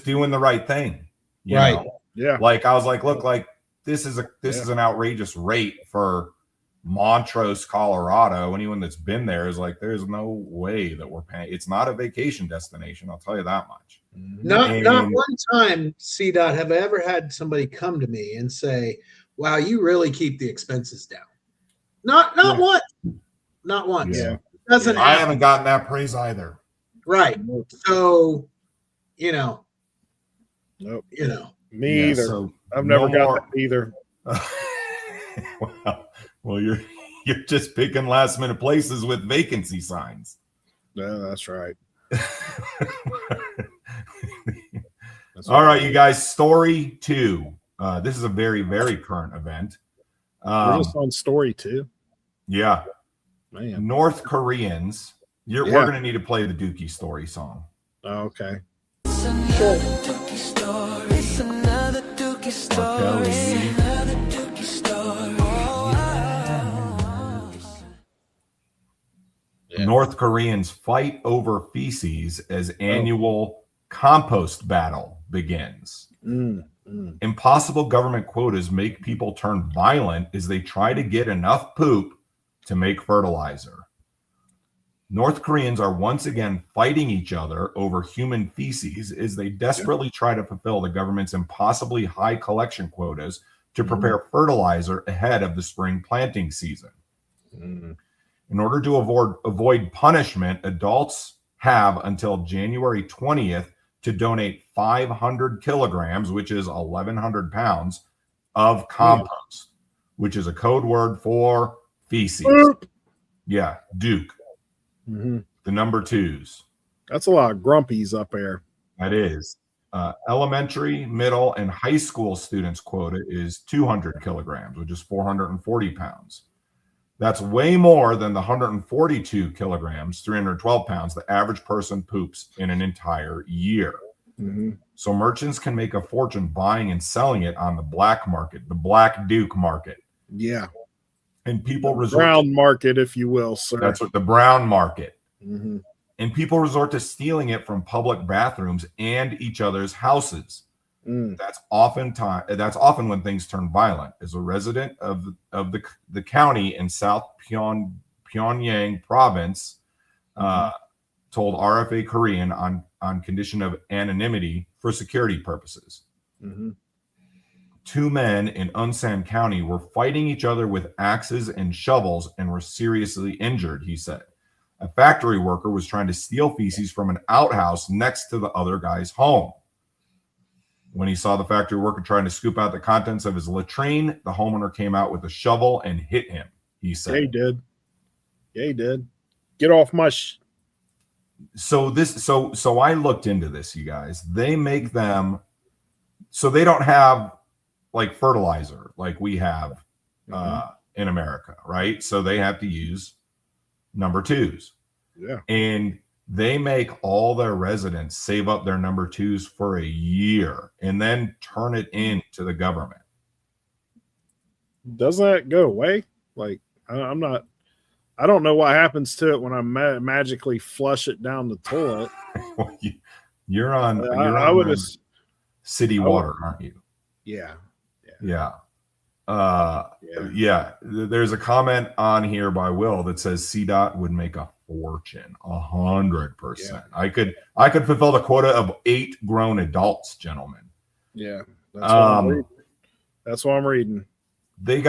doing the right thing, you know? Yeah. Like I was like, look, like this is an outrageous rate for Montrose, Colorado. Anyone that's been there is like, there's no way that we're paying. It's not a vacation destination. I'll tell you that much. Not one time, CDOT, have I ever had somebody come to me and say, wow, you really keep the expenses down. Not once. Not once. Yeah. Doesn't I haven't gotten that praise either. Right. So, you know. Nope. You know. Me either. So I've never got that either. Well, you're just picking last minute places with vacancy signs. Yeah, that's right. All right, you guys. Story 2. This is a very, very current event. We're just on story 2. Yeah. Man. North Koreans. We're going to need to play the Dookie story song. Oh, okay. North Koreans fight over feces as annual compost battle begins. Impossible government quotas make people turn violent as they try to get enough poop to make fertilizer. North Koreans are once again fighting each other over human feces as they desperately try to fulfill the government's impossibly high collection quotas to prepare fertilizer ahead of the spring planting season. In order to avoid punishment, adults have until January 20th to donate 500 kilograms, which is 1,100 pounds, of compost, which is a code word for feces. Yeah, Duke. The number 2s. That's a lot of grumpies up there. That is. Elementary, middle, and high school students' quota is 200 kilograms, which is 440 pounds. That's way more than the 142 kilograms, 312 pounds, the average person poops in an entire year. So merchants can make a fortune buying and selling it on the black market, the Black Duke market. Yeah. And people brown market, if you will, sir. That's what the brown market. And people resort to stealing it from public bathrooms and each other's houses. That's often when things turn violent. As a resident of the county in South Pyongyang province, told RFA Korean on condition of anonymity for security purposes. 2 men in Unsan County were fighting each other with axes and shovels and were seriously injured, he said. A factory worker was trying to steal feces from an outhouse next to the other guy's home. When he saw the factory worker trying to scoop out the contents of his latrine, the homeowner came out with a shovel and hit him, he said. Yeah, he did. Yeah, he did. Get off my So I looked into this, you guys. They make them so they don't have like fertilizer like we have in America, right? So they have to use number 2s. Yeah. And they make all their residents save up their number 2s for a year and then turn it in to the government. Doesn't that go away? Like, I don't know what happens to it when I magically flush it down the toilet. You're on city water, aren't you? Yeah. Yeah. There's a comment on here by Will that says CDOT would make a fortune, 100%. Yeah. I could fulfill the quota of 8 grown adults, gentlemen. Yeah, that's what I'm reading. That's what I'm reading. They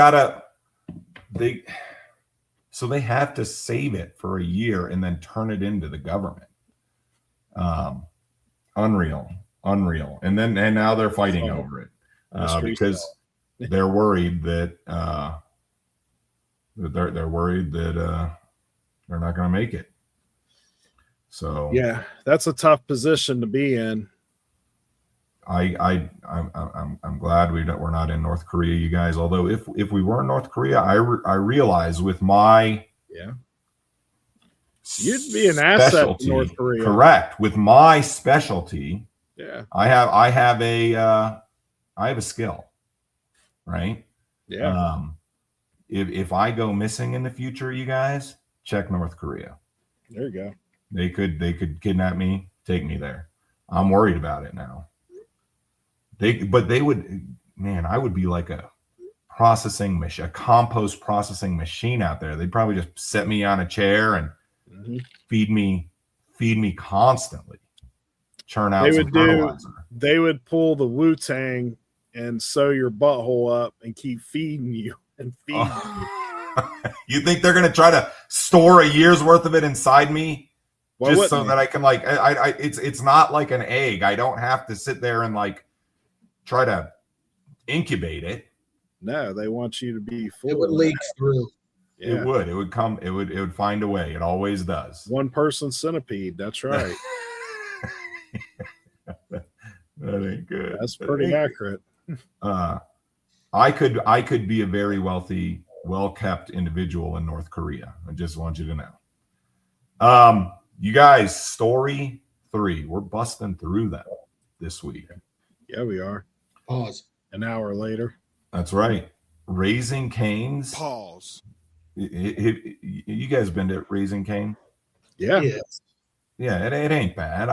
have to save it for a year and then turn it into the government. Unreal. And now they're fighting over it because they're worried that they're worried that they're not going to make it. So yeah, that's a tough position to be in. I'm glad we're not in North Korea, you guys. Although if we were in North Korea, I realize with my you'd be an asset to North Korea. Correct. With my specialty, I have a skill, right? Yeah. If I go missing in the future, you guys, check North Korea. There you go. They could kidnap me, take me there. I'm worried about it now. I would be like a processing machine, a compost processing machine out there. They'd probably just set me on a chair and feed me constantly. Churn out some fertilizer. They would pull the Wu-Tang and sew your butthole up and keep feeding you and feeding you. You think they're gonna try to store a year's worth of it inside me? Just so that I can it's not like an egg. I don't have to sit there and try to incubate it. No, they want you to be full. It would leak through. Yeah. It would find a way. It always does. One person centipede. That's right. That ain't good. That's pretty accurate. I could be a very wealthy, well-kept individual in North Korea. I just want you to know. You guys, story 3. We're busting through that this week. Yeah, we are. Pause. An hour later. That's right. Raising Cain's. Pause. You guys been to Raising Cain? Yeah. Yes. Yeah, it ain't bad.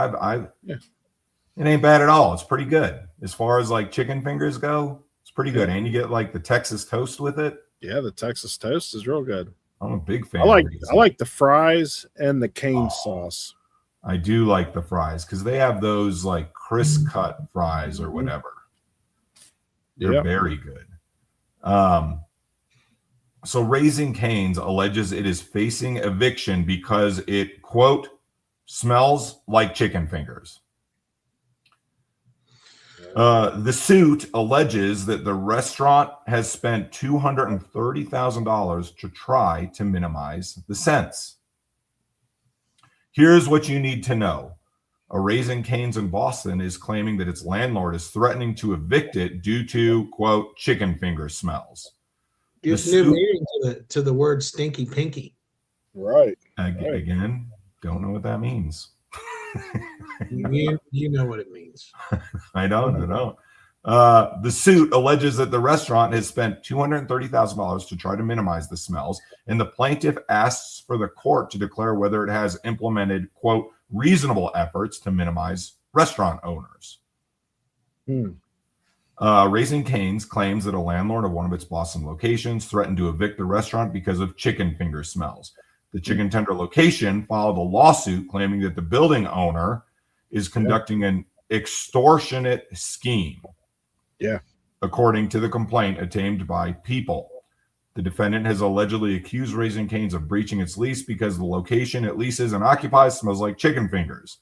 It ain't bad at all. It's pretty good. As far as chicken fingers go, it's pretty good. And you get the Texas toast with it. Yeah, the Texas toast is real good. I'm a big fan. I like the fries and the cane sauce. I do like the fries because they have those crisp cut fries or whatever. They're very good. So Raising Cane's alleges it is facing eviction because it, quote, smells like chicken fingers. The suit alleges that the restaurant has spent $230,000 to try to minimize the scents. Here's what you need to know. A Raising Cane's in Boston is claiming that its landlord is threatening to evict it due to, quote, chicken finger smells. Gives new meaning to the word stinky pinky. Right. Again, don't know what that means. You know what it means. I don't. The suit alleges that the restaurant has spent $230,000 to try to minimize the smells, and the plaintiff asks for the court to declare whether it has implemented, quote, reasonable efforts to minimize restaurant owners. Raising Cane's claims that a landlord of one of its Boston locations threatened to evict the restaurant because of chicken finger smells. The chicken tender location filed a lawsuit claiming that the building owner is conducting an extortionate scheme. Yeah. According to the complaint obtained by People. The defendant has allegedly accused Raising Cane's of breaching its lease because the location it leases and occupies smells like chicken fingers.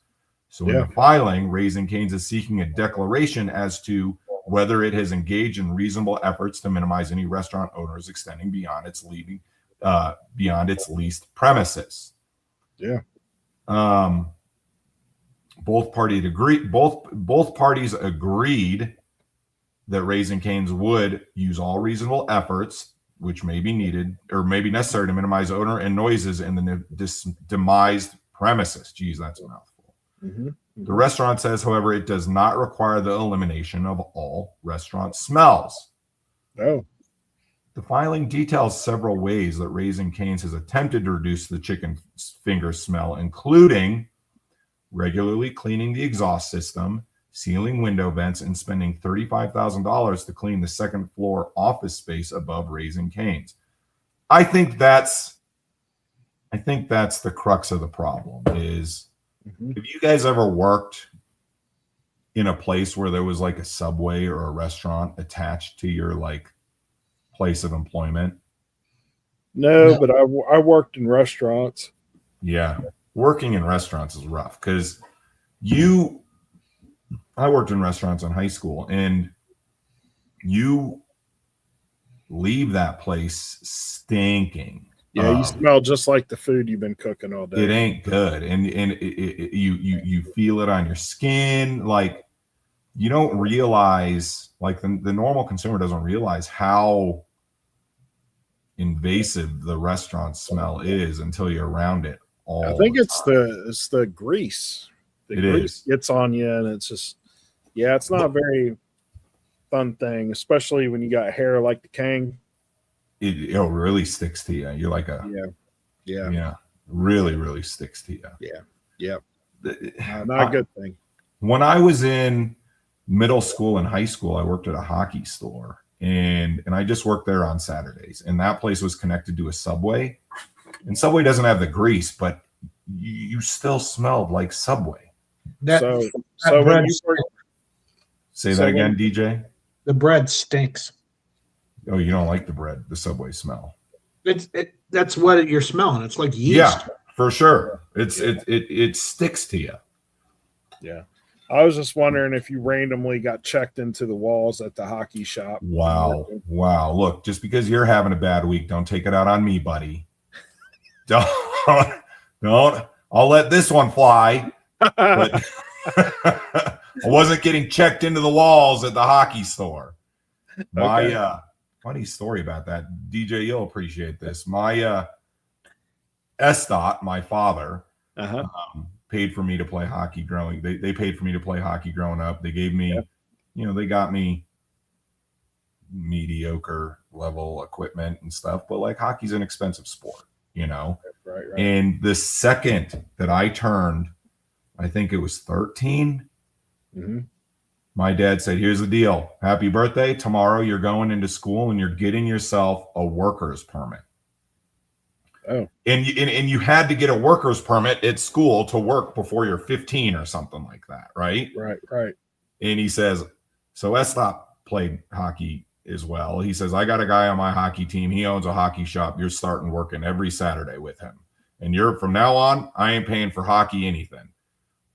So in the filing, Raising Cane's is seeking a declaration as to whether it has engaged in reasonable efforts to minimize any restaurant owners extending beyond its leased premises. Yeah. Both parties agreed that Raising Cane's would use all reasonable efforts, which may be needed or may be necessary to minimize odor and noises in the demised premises. Geez, that's a mouthful. The restaurant says, however, it does not require the elimination of all restaurant smells. Oh. The filing details several ways that Raising Cane's has attempted to reduce the chicken finger smell, including regularly cleaning the exhaust system, sealing window vents, and spending $35,000 to clean the second floor office space above Raising Cane's. I think that's the crux of the problem is, have you guys ever worked in a place where there was like a Subway or a restaurant attached to your like place of employment? No, but I worked in restaurants. Yeah. Working in restaurants is rough because I worked in restaurants in high school, and you leave that place stinking. Yeah, you smell just like the food you've been cooking all day. It ain't good, and you feel it on your skin. Like you don't realize, like the normal consumer doesn't realize how invasive the restaurant smell is until you're around it. I think it's the grease. The grease gets on you, and it's just it's not a very fun thing, especially when you got hair like the king. It really sticks to you. You're like really sticks to you. Not a good thing. When I was in middle school and high school, I worked at a hockey store, and I just worked there on Saturdays, and that place was connected to a Subway, and Subway doesn't have the grease, but you still smelled like Subway. So when you say that again, DJ. The bread stinks. Oh, you don't like the bread, the Subway smell. That's what you're smelling. It's like yeast. Yeah, for sure. It sticks to you. Yeah. I was just wondering if you randomly got checked into the walls at the hockey shop. Wow. Look, just because you're having a bad week, don't take it out on me, buddy. Don't. I'll let this one fly. But I wasn't getting checked into the walls at the hockey store. Funny story about that. DJ, you'll appreciate this. My SDOT, my father, paid for me to play hockey growing. They paid for me to play hockey growing up. They gave me, they got me mediocre level equipment and stuff, but like hockey's an expensive sport, Right. And the second that I turned, I think it was 13. My dad said, here's the deal. Happy birthday. Tomorrow you're going into school and you're getting yourself a worker's permit. Oh. And you had to get a worker's permit at school to work before you're 15 or something like that, right? Right. And he says, so Estop played hockey as well. He says, I got a guy on my hockey team. He owns a hockey shop. You're starting working every Saturday with him. And you're from now on, I ain't paying for hockey anything.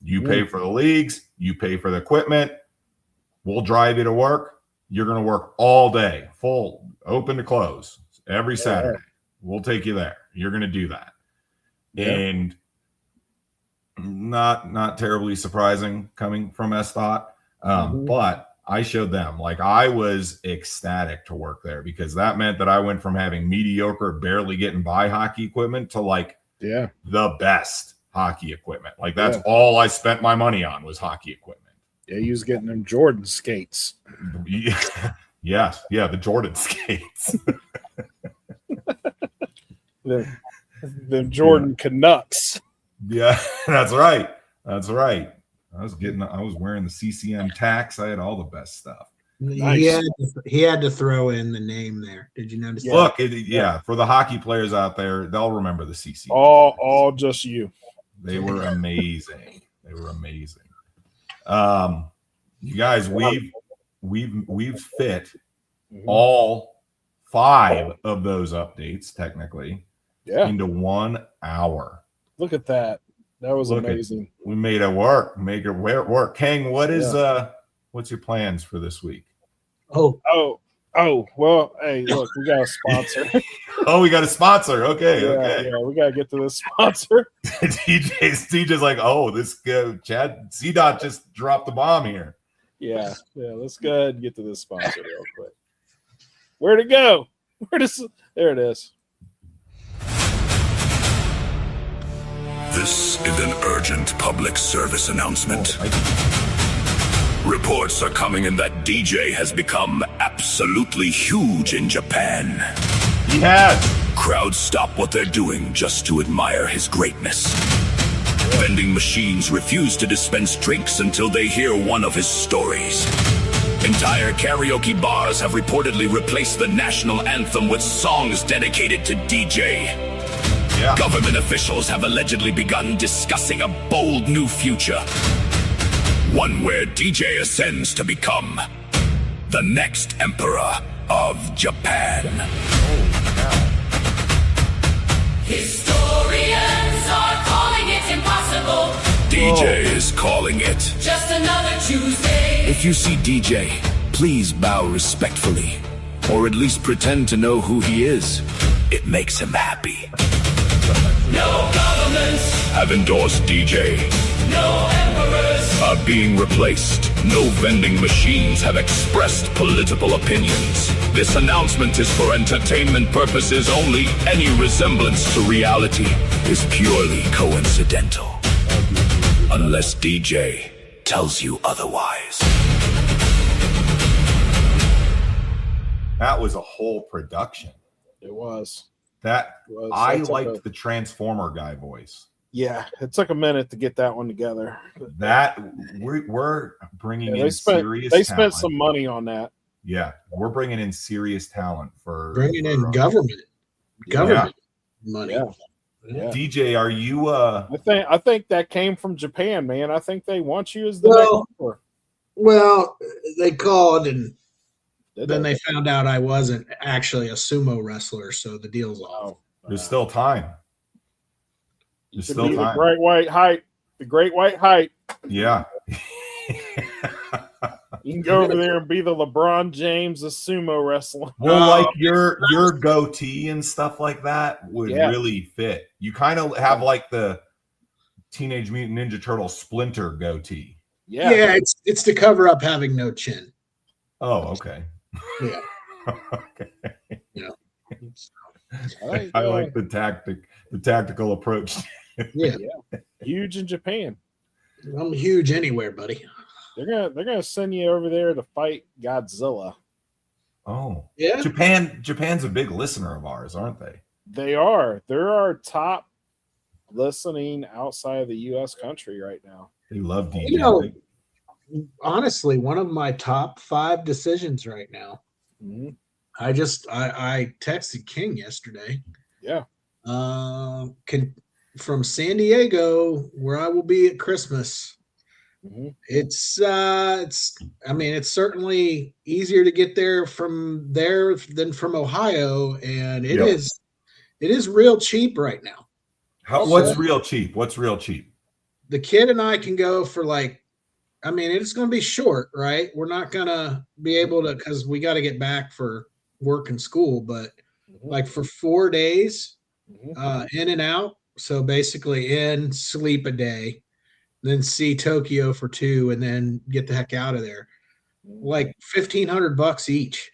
You pay for the leagues. You pay for the equipment. We'll drive you to work. You're going to work all day, full, open to close, every Saturday. We'll take you there. You're going to do that. Yeah. And not terribly surprising coming from SDOT. But I showed them, like, I was ecstatic to work there because that meant that I went from having mediocre, barely getting by hockey equipment to like the best hockey equipment. Like that's all I spent my money on was hockey equipment. Yeah, he was getting them Jordan skates. Yes, the Jordan skates. the Jordan Canucks. Yeah, that's right. That's right. I was wearing the CCM tax. I had all the best stuff. Nice. He had to throw in the name there. Did you notice? Yeah. Look, for the hockey players out there, they'll remember the CCM. All just you. They were amazing. They were amazing. You guys, we've fit all 5 of those updates technically into 1 hour. Look at that. That was amazing. We made it work. Make it work. Kang, what's your plans for this week? Oh, well, hey, look, we got a sponsor. We got a sponsor. Okay. Yeah, we gotta get to this sponsor. TJ's like, this guy, Chad CDOT just dropped the bomb here. Yeah, let's go ahead and get to this sponsor real quick. Where'd it go? There it is. This is an urgent public service announcement. Reports are coming in that DJ has become absolutely huge in Japan. He has. Crowds stop what they're doing just to admire his greatness. Vending machines refuse to dispense drinks until they hear one of his stories. Entire karaoke bars have reportedly replaced the national anthem with songs dedicated to DJ. Yeah. Government officials have allegedly begun discussing a bold new future. One where DJ ascends to become the next emperor of Japan. Historians are calling it impossible. DJ is calling it just another Tuesday. If you see DJ, please bow respectfully, or at least pretend to know who he is. It makes him happy. No governments have endorsed DJ. No emperors are being replaced. No vending machines have expressed political opinions. This announcement is for entertainment purposes only. Any resemblance to reality is purely coincidental. Unless DJ tells you otherwise. That was a whole production. It was. I liked the Transformer guy voice. Yeah, it took a minute to get that one together. We're bringing in serious. They spent some money on that. Yeah, we're bringing in serious talent for in government money. Yeah. DJ, are you? I think that came from Japan, man. I think they want you as the next emperor. Well, they called and then they found out I wasn't actually a sumo wrestler, so the deal's off. There's still time. There's still time. The great white height. Yeah. You can go over there and be the LeBron James of sumo wrestling. Well, like your goatee and stuff like that would really fit. You kind of have like the Teenage Mutant Ninja Turtle Splinter goatee. Yeah, it's to cover up having no chin. Oh, okay. Yeah. Okay. Yeah. I like the tactical approach. Yeah. Huge in Japan. I'm huge anywhere, buddy. They're gonna send you over there to fight Godzilla. Oh, yeah. Japan's a big listener of ours, aren't they? They are. They're our top listening outside of the U.S. country right now. They love DJ. You know, honestly, one of my top 5 decisions right now. Mm-hmm. I texted King yesterday. Yeah. From San Diego, where I will be at Christmas, It's I mean, it's certainly easier to get there from there than from Ohio, and Yep. it is real cheap right now. What's real cheap? What's real cheap? The kid and I can go for like, I mean, it's going to be short, right? We're not going to be able to, because we got to get back for work and school, but like for 4 days, in and out. So basically in, sleep a day, then see Tokyo for 2, and then get the heck out of there. Like $1,500 each.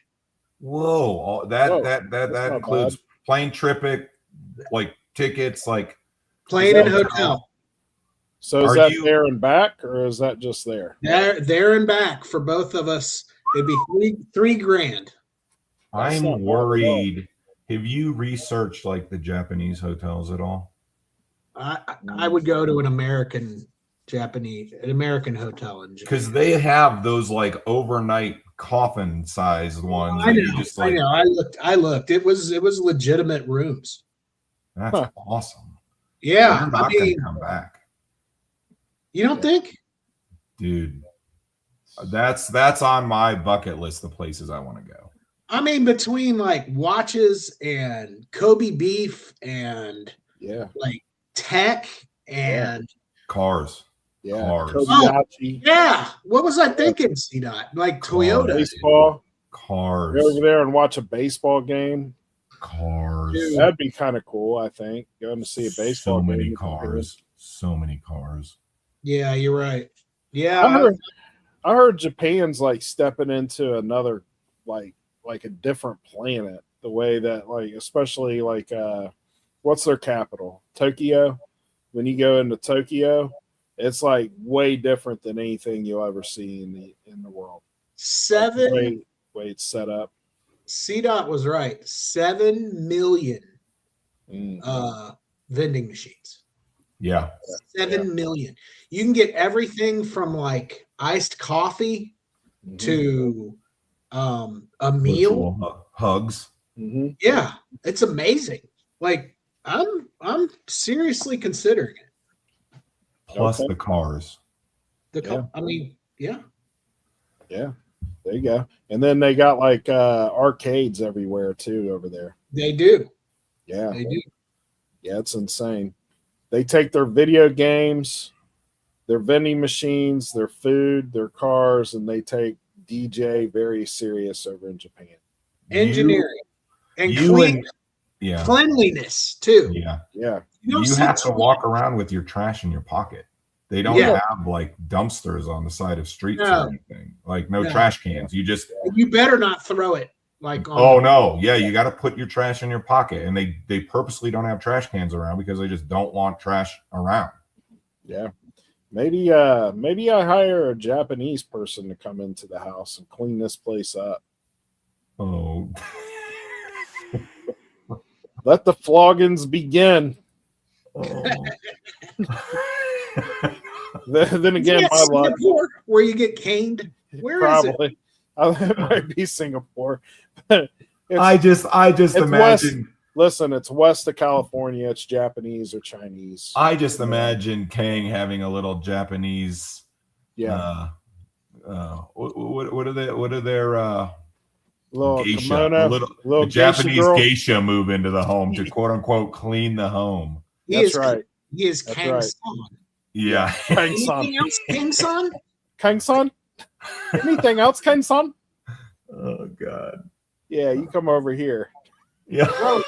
Whoa, that not includes bad. plane trip, like tickets, like Plane and hotel. So is Are that you- there and back, or is that just there? There and back for both of us. It'd be three grand. That's not bad at I'm worried. Have you researched like the Japanese hotels at all? I would go to an American hotel in Japan. Because they have those like overnight coffin sized ones. I that know. you just like, I looked. It was legitimate rooms. That's Huh. awesome. Yeah, They're not gonna come back. you don't think? Dude. That's on my bucket list of places I want to go. I mean, between like watches and Kobe beef and Yeah, like tech and Cars. yeah. Cars. Kobayashi, yeah, what was I thinking, C-Dot? Like Toyota. baseball. Cars. Go over there and watch a baseball game. Cars. Dude. That'd be kind of cool. I think going to see a baseball So game. many cars. So many cars. Yeah, you're right. Yeah, I heard Japan's like stepping into another like a different planet. The way that like, especially like what's their capital? Tokyo. When you go into Tokyo, it's like way different than anything you'll ever see in the world. seven. Way it's set up. C-Dot was right. 7 million Mm. vending machines. Yeah. 7 million. You can get everything from like iced coffee Mhm. to a meal. Virtual hugs. Mhm. Yeah, it's amazing. Like I'm seriously considering it. Plus Okay. the cars. I mean, yeah. Yeah, there you go. And then they got like arcades everywhere too over there. They do. Yeah, They do. yeah, it's insane. They take their video games, their vending machines, their food, their cars, and they take DJ very serious over in Japan. Engineering and You clean, and yeah. cleanliness too. Yeah. Yeah, don't You see have to too walk around with your trash in your pocket. They don't Yeah. have like dumpsters on the side of streets No. or anything. Like no No. trash cans. You just You better not throw it like on. oh no, yeah, you got to put your trash in your pocket, and they purposely don't have trash cans around because they just don't want trash around. yeah. Maybe I hire a Japanese person to come into the house and clean this place up. Oh, Let the floggings begin. Then again, Isn't that my luck. Singapore where you get caned? Where is it? Probably. It might be Singapore. I just it's imagine. Listen, it's west of California. It's Japanese or Chinese. I just imagine Kang having a little Japanese. Yeah, What are their little geisha? kimono, little A geisha Japanese girl. geisha move into the home to quote unquote clean the home. He That's is, right. He is That's Kang right. Son. Yeah. Kang-san. Anything else, Kang Son? Kang-san? Anything else, Kang-san? Oh God. Yeah, you come over here. Yeah. No.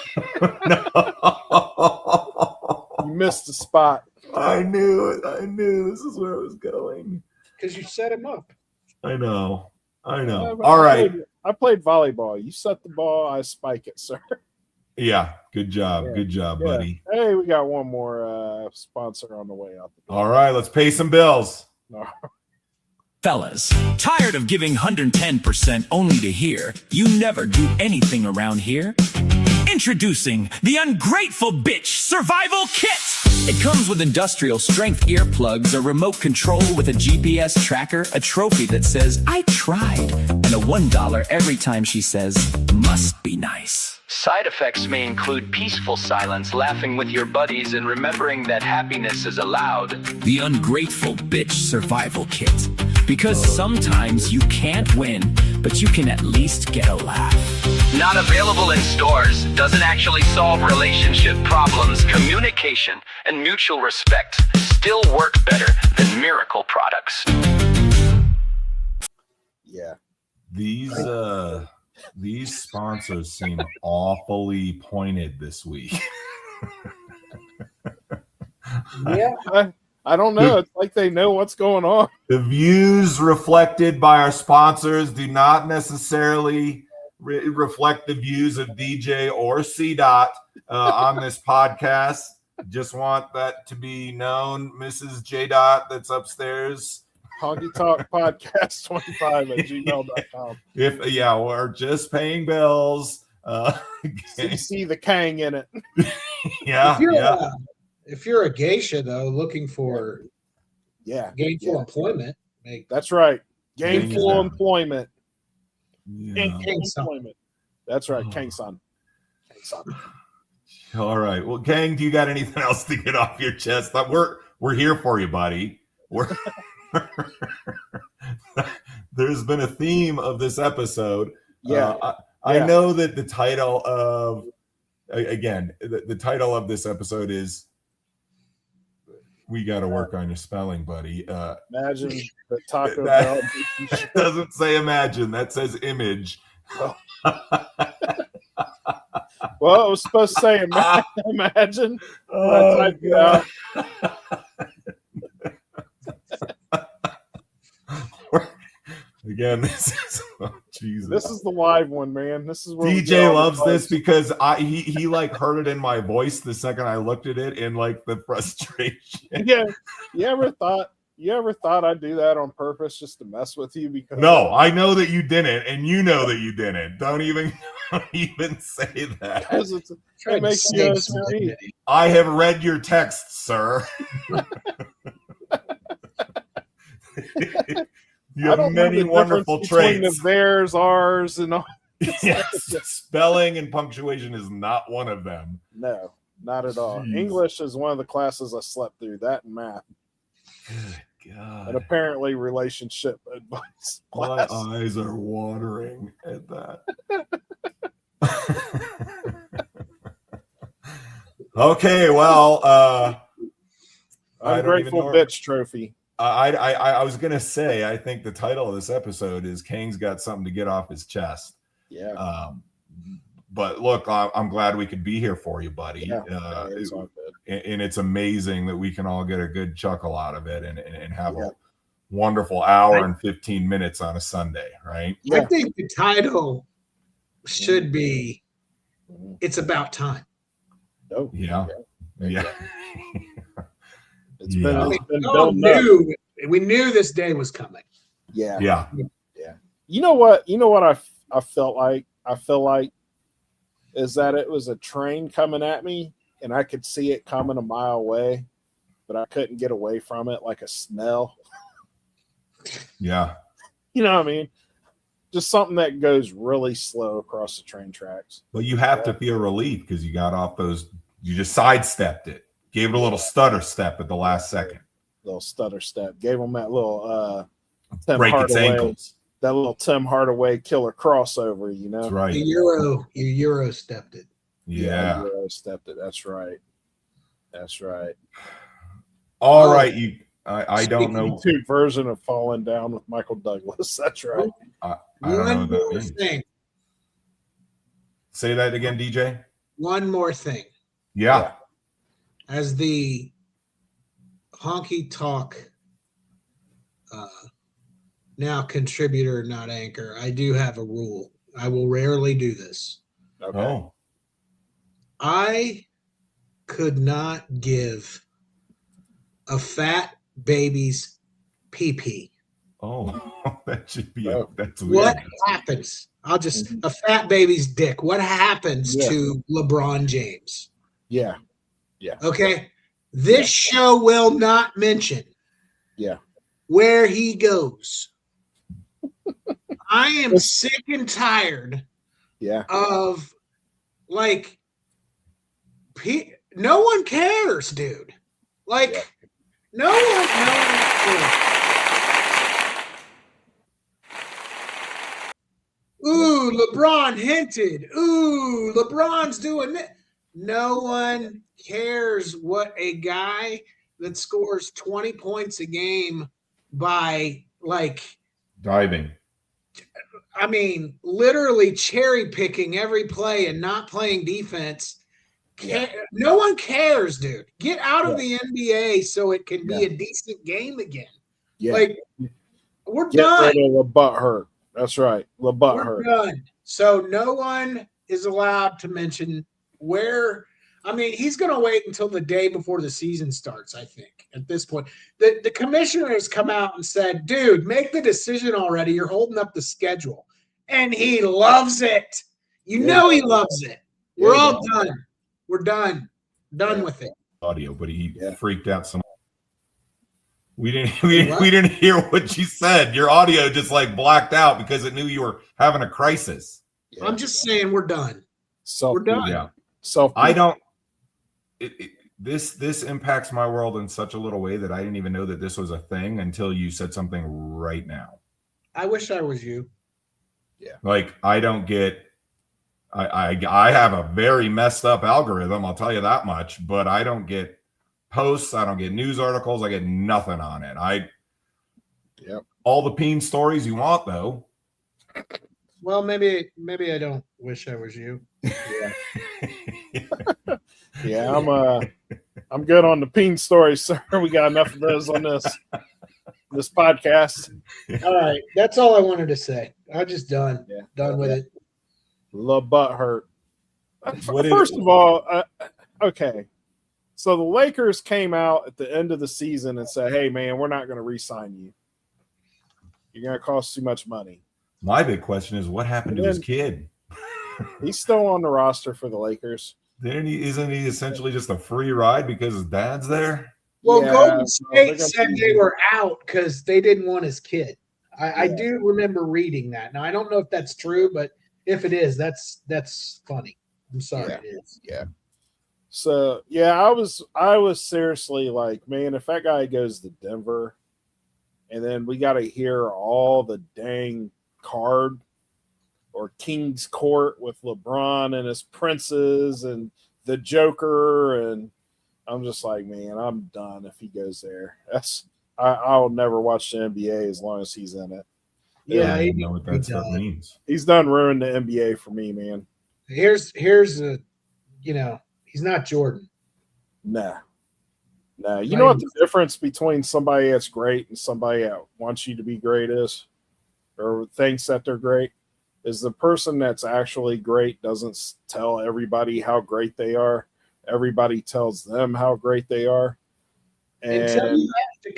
You missed the spot. I knew it. I knew this is where it was going. Because you set him up. I know. I know. I All right. played volleyball. You set the ball, I spike it, sir. Yeah. Good job. Yeah. Good job, Yeah. buddy. Hey, we got one more sponsor on the way out the door. All right. Let's pay some bills. No. Fellas, tired of giving 110% only to hear you never do anything around here? Introducing the Ungrateful Bitch Survival Kit! It comes with industrial strength earplugs, a remote control with a GPS tracker, a trophy that says, I tried, and a $1 every time she says, must be nice. Side effects may include peaceful silence, laughing with your buddies, and remembering that happiness is allowed. The Ungrateful Bitch Survival Kit. Because sometimes you can't win, but you can at least get a laugh. Not available in stores, doesn't actually solve relationship problems. Communication and mutual respect still work better than miracle products. Yeah. These sponsors seem awfully pointed this week. Yeah. I don't know. It's like they know what's going on. The views reflected by our sponsors do not necessarily reflect the views of DJ or C. Dot on this podcast. Just want that to be known, Mrs. J. Dot, that's upstairs. Honky Talk Podcast 25 at gmail.com. We're just paying bills. You see the Kang in it. If you're a geisha though, looking for gainful employment, that's right. Gainful Yeah. employment. Yeah. Employment. That's right. Kang-san. All right. Well, Kang, do you got anything else to get off your chest? We're here for you, buddy. There's been a theme of this episode. I know that the title of the title of this episode is "We Got to Work on Your Spelling, Buddy." Imagine the Taco Bell. It doesn't say imagine. That says image. Well, it was supposed to say imagine. Oh, God. Again, this is Jesus. This is the live one, man. This is where DJ loves this because he like heard it in my voice the second I looked at it in like the frustration. Yeah. You ever thought I'd do that on purpose just to mess with you? Because No, I know that you didn't, and you know that you didn't. Don't even say that. It makes you me. I have read your texts, sir. You have many wonderful traits. The theirs, ours, and all. Yes, spelling and punctuation is not one of them. No, not at all. Jeez. English is one of the classes I slept through. That and math. Good God. And apparently relationship advice My class. eyes are watering at that. Okay, well, Ungrateful bitch trophy. I was gonna say, I think the title of this episode is "Kang's Got Something to Get Off His Chest." Yeah. But look, I'm glad we could be here for you, buddy. Yeah, it's all good. And it's amazing that we can all get a good chuckle out of it and have a wonderful hour and 15 minutes on a Sunday, right? I think the title should be "It's About Time." Oh, yeah. It's been we knew this day was coming. Yeah. You know what I felt like? I feel like is that it was a train coming at me and I could see it coming a mile away, but I couldn't get away from it like a smell. Yeah. You know what I mean? Just something that goes really slow across the train tracks. But you have to feel relief because you got off you just sidestepped it. Gave it a little stutter step at the last second. Little stutter step. Gave him that little break its ankles. That little Tim Hardaway killer crossover, you know. That's right. You Euro stepped it. Yeah. Euro stepped it. That's right. All right. I don't know. YouTube version of Falling Down with Michael Douglas. That's right. I don't know what that means. Thing. Say that again, DJ. One more thing. Yeah. As the Honky Talk now contributor, not anchor, I do have a rule. I will rarely do this. Okay. Oh. I could not give a fat baby's pee-pee. Oh, that should be that's weird. What happens? A fat baby's dick. What happens to LeBron James? Yeah. Okay. This show will not mention where he goes. I am sick and tired of like, no one cares, dude. Like, no one cares. Ooh, LeBron hinted. Ooh, LeBron's doing it. No one cares what a guy that scores 20 points a game by, like, Diving. I mean, literally cherry picking every play and not playing defense. No one cares, dude. Get out of the NBA so it can be a decent game again. Yeah. Like, we're Get done. rid of the butt hurt. That's right. The butt We're hurt. done. So no one is allowed to mention where. I mean, he's going to wait until the day before the season starts, I think, at this point. The commissioner has come out and said, dude, make the decision already. You're holding up the schedule. And he loves it. You know he loves it. We're all done. We're done. Done with it. Audio, but he freaked out some. We didn't hear what you said. Your audio just like blacked out because it knew you were having a crisis. Yeah. I'm just saying we're done. We're done. Yeah. I don't. This impacts my world in such a little way that I didn't even know that this was a thing until you said something right now. I wish I was you. Yeah. Like I don't get. I have a very messed up algorithm. I'll tell you that much. But I don't get posts. I don't get news articles. I get nothing on it. All the peen stories you want though. Well, maybe I don't wish I was you. Yeah. Yeah, I'm good on the peen stories, sir. We got enough of those on this podcast. All right, that's all I wanted to say. I'm just done. Yeah. Done with it. The butt hurt. First of all, okay. So the Lakers came out at the end of the season and said, "Hey, man, we're not going to re-sign you. You're going to cost too much money." My big question is, what happened to his kid? He's still on the roster for the Lakers. Isn't he essentially just a free ride because his dad's there? Well, Yeah, Golden so State said they were out because they didn't want his kid. I do remember reading that. Now I don't know if that's true, but if it is, that's funny. I'm sorry, it is. Yeah. So yeah, I was seriously like, man, if that guy goes to Denver, and then we got to hear all the dang card or King's Court with LeBron and his princes and the Joker, and I'm just like, man, I'm done if he goes there. I'll never watch the NBA as long as he's in it. Yeah, I don't know what that stuff means. He's done ruined the NBA for me, man. Here's a, he's not Jordan. Nah. You know what the difference between somebody that's great and somebody that wants you to be great is, or thinks that they're great, is the person that's actually great doesn't tell everybody how great they are. Everybody tells them how great they are. And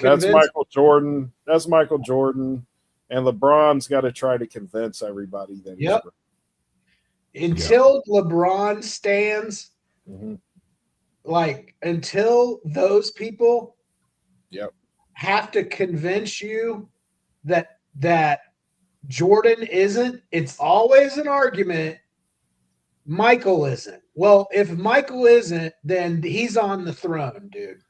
that's Michael Jordan. That's Michael Jordan. And LeBron's got to try to convince everybody that he's great. Until LeBron stands, until those people have to convince you that Jordan isn't, it's always an argument. Michael isn't. Well, if Michael isn't, then he's on the throne, dude.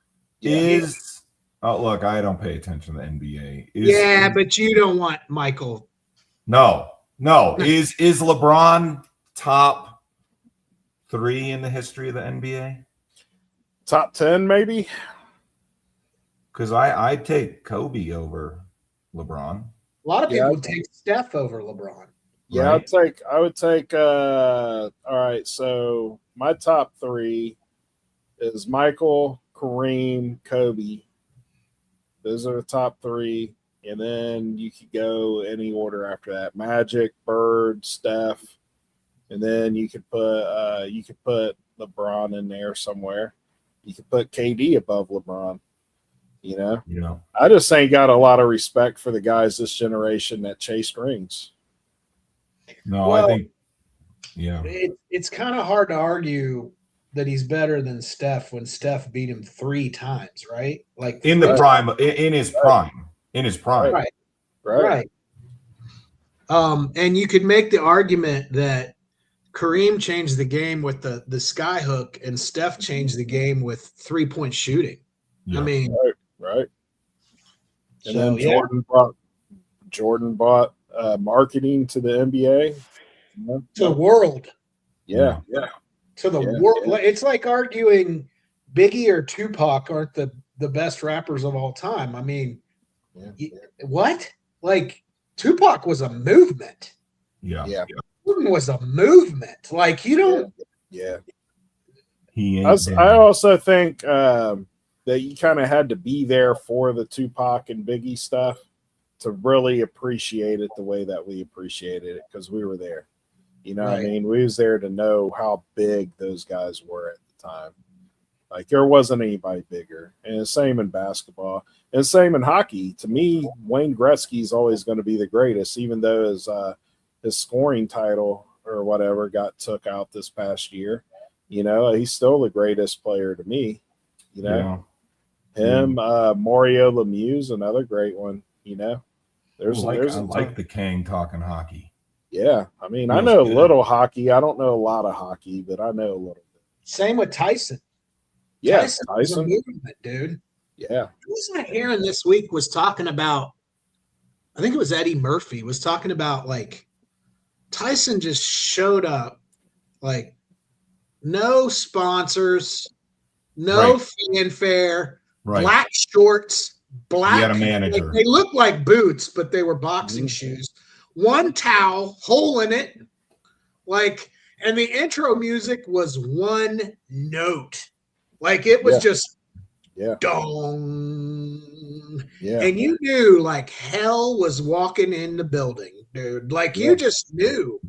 Look, I don't pay attention to the NBA. But you don't want Michael. No. Is LeBron top 3 in the history of the NBA? Top 10, maybe? Because I take Kobe over LeBron. A lot of people would take Steph over LeBron. Yeah, right? I would take all right, so my top 3 is Michael, Kareem, Kobe. Those are the top 3. And then you could go any order after that. Magic, Bird, Steph. And then you could put LeBron in there somewhere. You could put KD above LeBron. I just ain't got a lot of respect for the guys this generation that chase rings. No, I think, it's kind of hard to argue that he's better than Steph when Steph beat him 3 times, right? Like in the prime, in his prime, right. And you could make the argument that Kareem changed the game with the sky hook, and Steph changed the game with 3-point shooting. Yeah. I mean, Right. And so, then yeah. Jordan brought marketing to the NBA. To the world. Yeah. To the Yeah, world. yeah. It's like arguing Biggie or Tupac aren't the best rappers of all time. I mean, what? Like, Tupac was a movement. Yeah. Jordan was a movement. Like, you don't. Yeah. He I ain't also think that you kind of had to be there for the Tupac and Biggie stuff to really appreciate it the way that we appreciated it, because we were there. You know what I mean? We was there to know how big those guys were at the time. Like, there wasn't anybody bigger. And the same in basketball. And same in hockey. To me, Wayne Gretzky is always going to be the greatest, even though his scoring title or whatever got took out this past year. You know, he's still the greatest player to me. You know, him, Mario Lemieux, another great one. You know, I like the Kang talking hockey. Yeah, I mean, I know a little hockey. I don't know a lot of hockey, but I know a little bit. Same with Tyson. Yeah, Tyson was a movement, dude. Yeah. Who was I hearing this week was talking about, I think it was Eddie Murphy, was talking about, like, Tyson just showed up, like, no sponsors, no fanfare, black shorts, black. He had a manager. Like, they looked like boots, but they were boxing shoes. One towel, hole in it, like, and the intro music was one note. Like, it was just dong. Yeah. And you knew, like, hell was walking in the building, dude. Like, you just knew.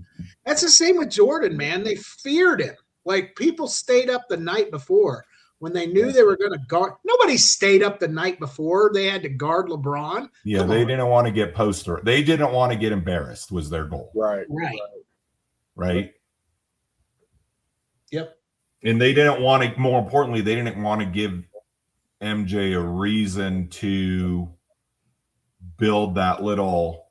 That's the same with Jordan, man. They feared him. Like, people stayed up the night before when they knew they were going to guard. Nobody stayed up the night before. They had to guard LeBron. Yeah, they didn't want to get poster. They didn't want to get embarrassed was their goal. Right. Yep. And they didn't want to, more importantly, they didn't want to give MJ a reason to build that little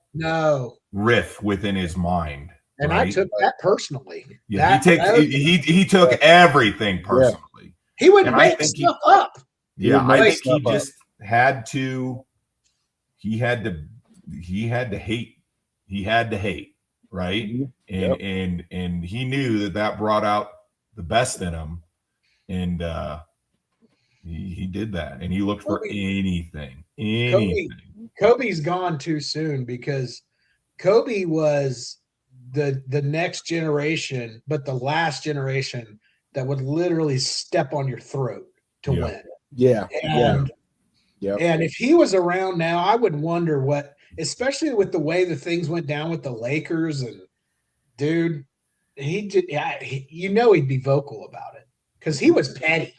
riff within his mind. And I took that personally. Yeah, he took everything personally. Yeah. He would make stuff up. Yeah, I think he just had to. He had to hate. He had to hate, right? And he knew that brought out the best in him, and he did that, and he looked for anything. Kobe's gone too soon, because Kobe was the next generation, but the last generation that would literally step on your throat to win. Yeah. And if he was around now, I would wonder what, especially with the way the things went down with the Lakers, and dude, he did. He'd be vocal about it, because he was petty.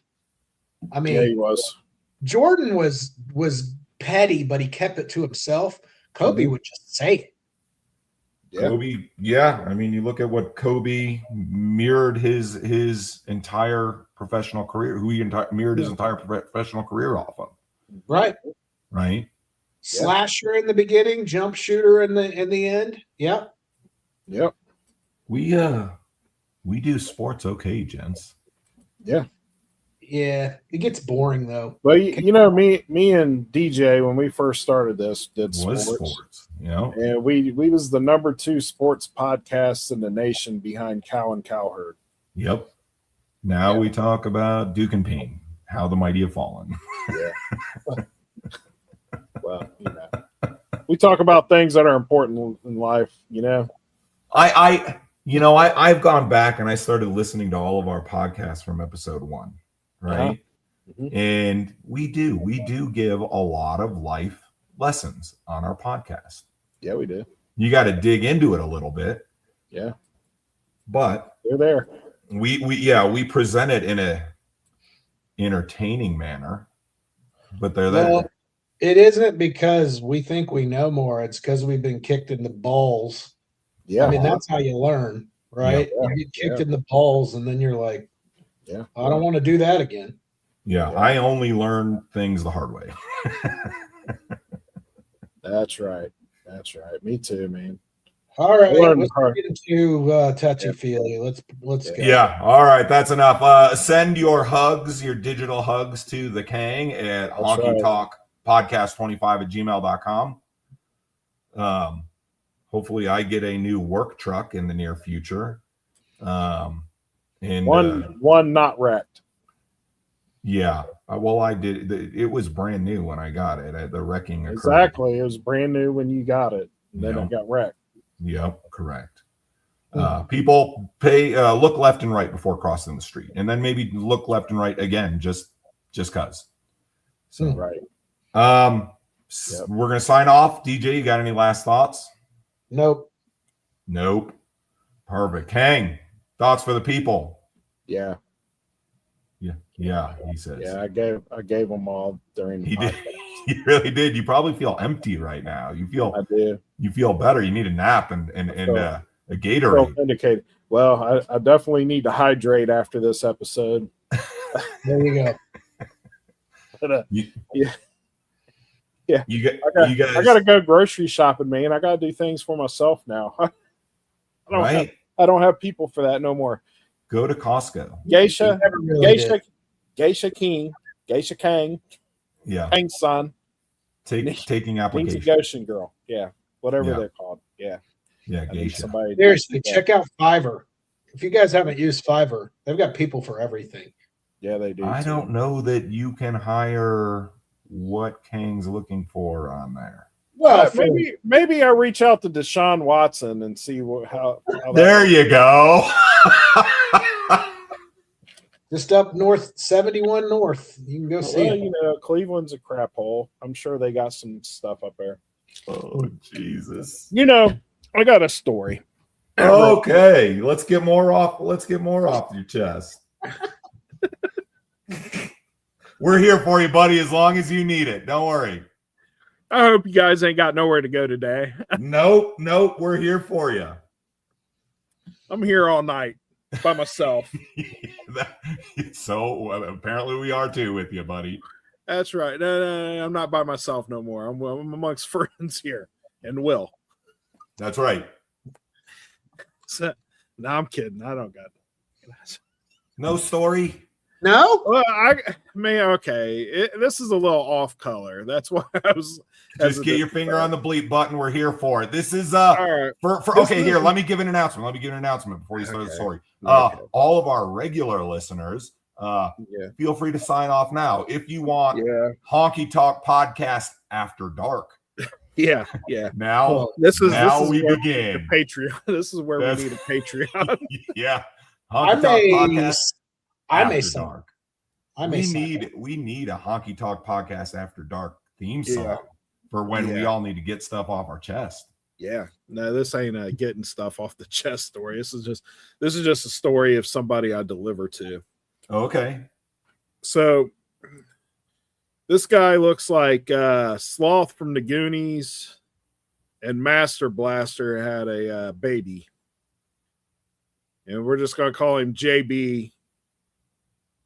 I mean, he was. Jordan was petty, but he kept it to himself. Kobe would just say it. Kobe, I mean, you look at what Kobe mirrored his entire professional career, who he mirrored his entire professional career off of. Right. Slasher in the beginning, jump shooter in the end. Yep. We do sports okay, gents. Yeah, it gets boring though. But you know, me and DJ, when we first started this, did sports. You know, and we was the number 2 sports podcast in the nation behind Cow and Cowherd. Yep. Now we talk about Duke and Payne, how the mighty have fallen. Well, you know, we talk about things that are important in life. You know, I've gone back and I started listening to all of our podcasts from episode 1, right? And we do give a lot of life lessons on our podcast. Yeah, we do. You got to dig into it a little bit. Yeah. But they're there. We present it in a entertaining manner, but they're there. Well, it isn't because we think we know more. It's because we've been kicked in the balls. Yeah. I mean, that's how you learn, right? You get kicked in the balls, and then you're like, I don't want to do that again. Yeah. I only learn things the hard way. That's right. Me too, man. All right, Learn let's hard. get into touchy feely. Let's go. Yeah. All right. That's enough. Send your hugs, your digital hugs to the Kang at honky talk podcast 25@gmail.com. Hopefully I get a new work truck in the near future. And one not wrecked. yeah. Well, I did. It was brand new when I got it. The wrecking occurred. Exactly. It was brand new when you got it. And then it got wrecked. Yep, correct. People look left and right before crossing the street, and then maybe look left and right again, just cause. So right. We're gonna sign off. DJ, you got any last thoughts? Nope. Perfect. Kang, thoughts for the people? Yeah. Yeah. He says. Yeah, I gave them all during. He did. He really did. You probably feel empty right now. I do. You feel better. You need a nap and a Gatorade. Indicated. Well, I definitely need to hydrate after this episode. There you go. But, yeah. You guys. I got to go grocery shopping, man. I got to do things for myself now. I don't have people for that no more. Go to Costco. Geisha King, Geisha Kang. Yeah. Kang's son. Taking application. He's a Goshen girl. Yeah. Whatever they're called. Yeah. Yeah, Geisha. Seriously, check out Fiverr. If you guys haven't used Fiverr, they've got people for everything. Yeah, they do. I don't know that you can hire what Kang's looking for on there. Well, maybe I reach out to Deshaun Watson and see how there you go. Just up north, 71 north. You can go see it. You know, Cleveland's a crap hole. I'm sure they got some stuff up there. Oh, Jesus. You know, I got a story. Okay, let's get more off your chest. We're here for you, buddy, as long as you need it. Don't worry. I hope you guys ain't got nowhere to go today. Nope, we're here for you. I'm here all night by myself. So apparently we are too with you, buddy. That's right. No, I'm not by myself no more. I'm amongst friends here and Will. That's right. So, no, I'm kidding. I don't got no story. No? Well, okay. This is a little off color. That's why I was. Just get your finger on the bleep button. We're here for it. This is right. Here, let me give an announcement. Before you start the story. All of our regular listeners, feel free to sign off now if you want Honky Talk Podcast After Dark. Yeah. Now this is we begin. The Patreon. This is where we need a Patreon. Yeah. I may Dark. We need a Honky Talk Podcast After Dark theme song for when we all need to get stuff off our chest. Yeah. No, this ain't a getting stuff off the chest story. This is just a story of somebody I deliver to. Okay. So this guy looks like Sloth from the Goonies and Master Blaster had a baby. And we're just going to call him JB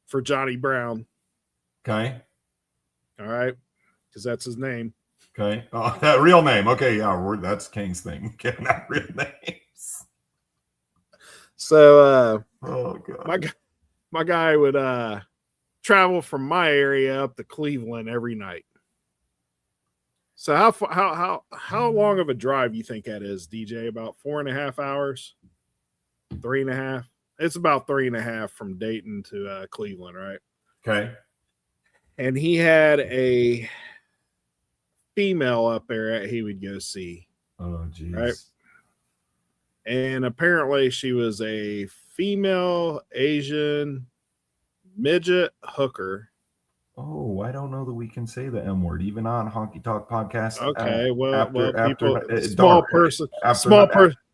for Johnny Brown. Okay. All right. Because that's his name. Okay. Oh, that real name. Okay. Yeah. That's King's thing. Getting out real names. So, oh, God. My guy would travel from my area up to Cleveland every night. So how long of a drive you think that is, DJ? About 4.5 hours? 3.5? It's about 3.5 from Dayton to Cleveland, right? Okay. And he had a female up there that he would go see. Oh, geez. Right? And apparently she was a female Asian midget hooker. Oh, I don't know that we can say the M word even on Honky Talk Podcast. Okay,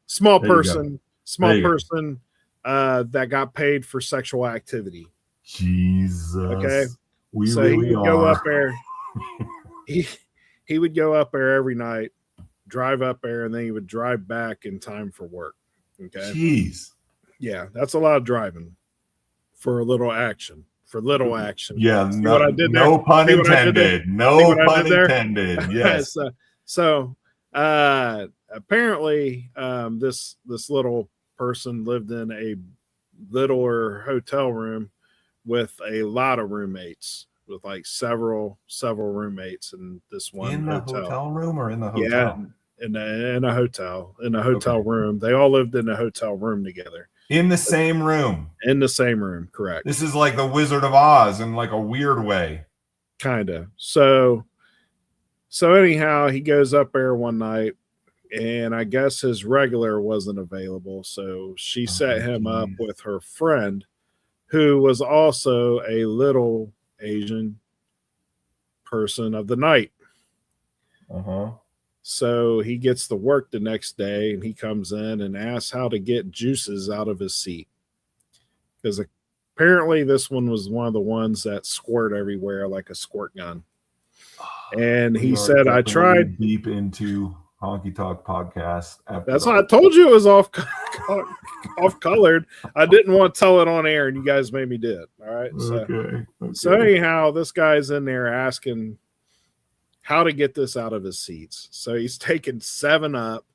small person that got paid for sexual activity. Jesus. Okay. He would go up there. he would go up there every night, drive up there, and then he would drive back in time for work. Okay. Jeez. Yeah, that's a lot of driving for a little action. Yeah, no pun intended. No pun intended. Yes. apparently, this little person lived in a littler hotel room with a lot of roommates, with like several roommates in this one In the hotel room or in the hotel? Yeah, in a hotel room. They all lived in a hotel room together. In the same room. In the same room, correct. This is like the Wizard of Oz in like a weird way. Kind of. So anyhow, he goes up there one night, and I guess his regular wasn't available. So she set him up with her friend, who was also a little Asian person of the night. So he gets to work the next day, and he comes in and asks how to get juices out of his seat. Because apparently this one was one of the ones that squirt everywhere like a squirt gun. And he said, I tried deep into Honky Talk podcast. That's why I told you it was off colored. I didn't want to tell it on air, and you guys made me do it. All right. So anyhow, this guy's in there asking how to get this out of his seats. So he's taking 7-Up,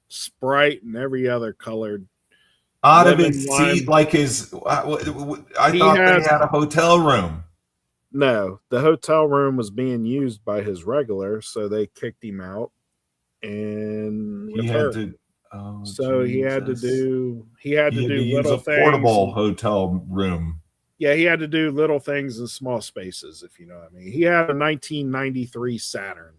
Sprite, and every other colored out of his seat, like his. I thought they had a hotel room. No, the hotel room was being used by his regular, so they kicked him out. And he had to. Oh, so Jesus. he had to do little use a things. Portable hotel room. Yeah, he had to do little things in small spaces, if you know what I mean. He had a 1993 Saturn.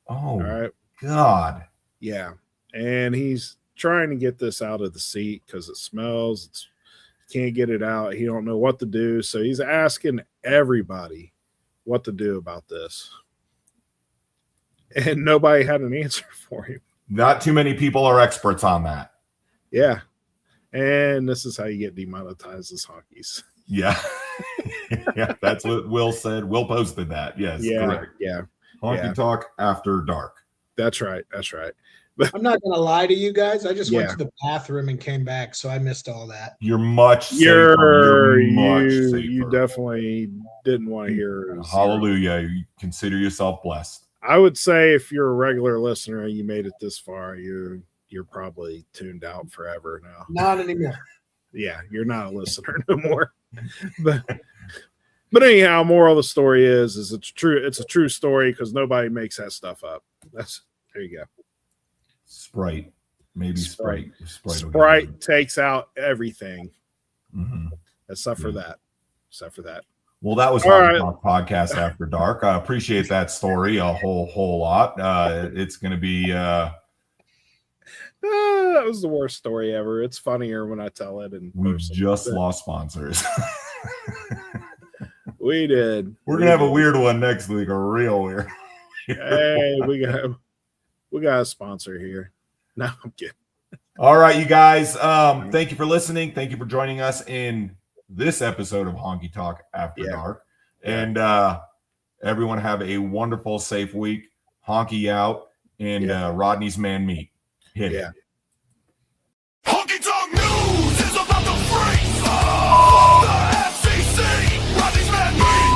Oh, all right. God. Yeah, and he's trying to get this out of the seat because it smells. Can't get it out. He don't know what to do, so he's asking everybody what to do about this. And nobody had an answer for him. Not too many people are experts on that. Yeah. And this is how you get demonetized as honkies. Yeah. Yeah, that's what Will said. Will posted that. Yes. Yeah. Correct. Yeah. Honky Talk After Dark. That's right. That's right. I'm not going to lie to you guys. I just went to the bathroom and came back, so I missed all that. You're much safer. You definitely didn't want to hear. Hallelujah. You consider yourself blessed. I would say if you're a regular listener and you made it this far, you're probably tuned out forever now. Not anymore. Yeah, you're not a listener no more. But anyhow, moral of the story is it's true. It's a true story because nobody makes that stuff up. There you go. Sprite, maybe Sprite. Sprite takes out everything, except for that. Well, that was our podcast After Dark. I appreciate that story a whole lot. It's going to be. That was the worst story ever. It's funnier when I tell it. And we just lost sponsors. We did. We're gonna have a weird one next week. A real weird. Hey, we got a sponsor here. No, I'm kidding. All right, you guys. Thank you for listening. Thank you for joining us in this episode of Honky Talk After Dark. And everyone have a wonderful, safe week. Honky out and Rodney's man meat. Hit it. Honky Talk News is about the freaks. The FCC, Rodney's man meat.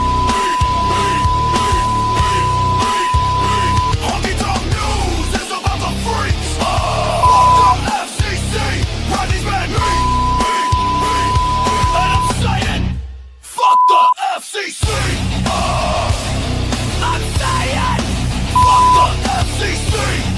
Honky Talk News is about the freaks. The FCC, Rodney's man meat. And I'm saying, fuck the FCC. I'm saying, fuck the FCC.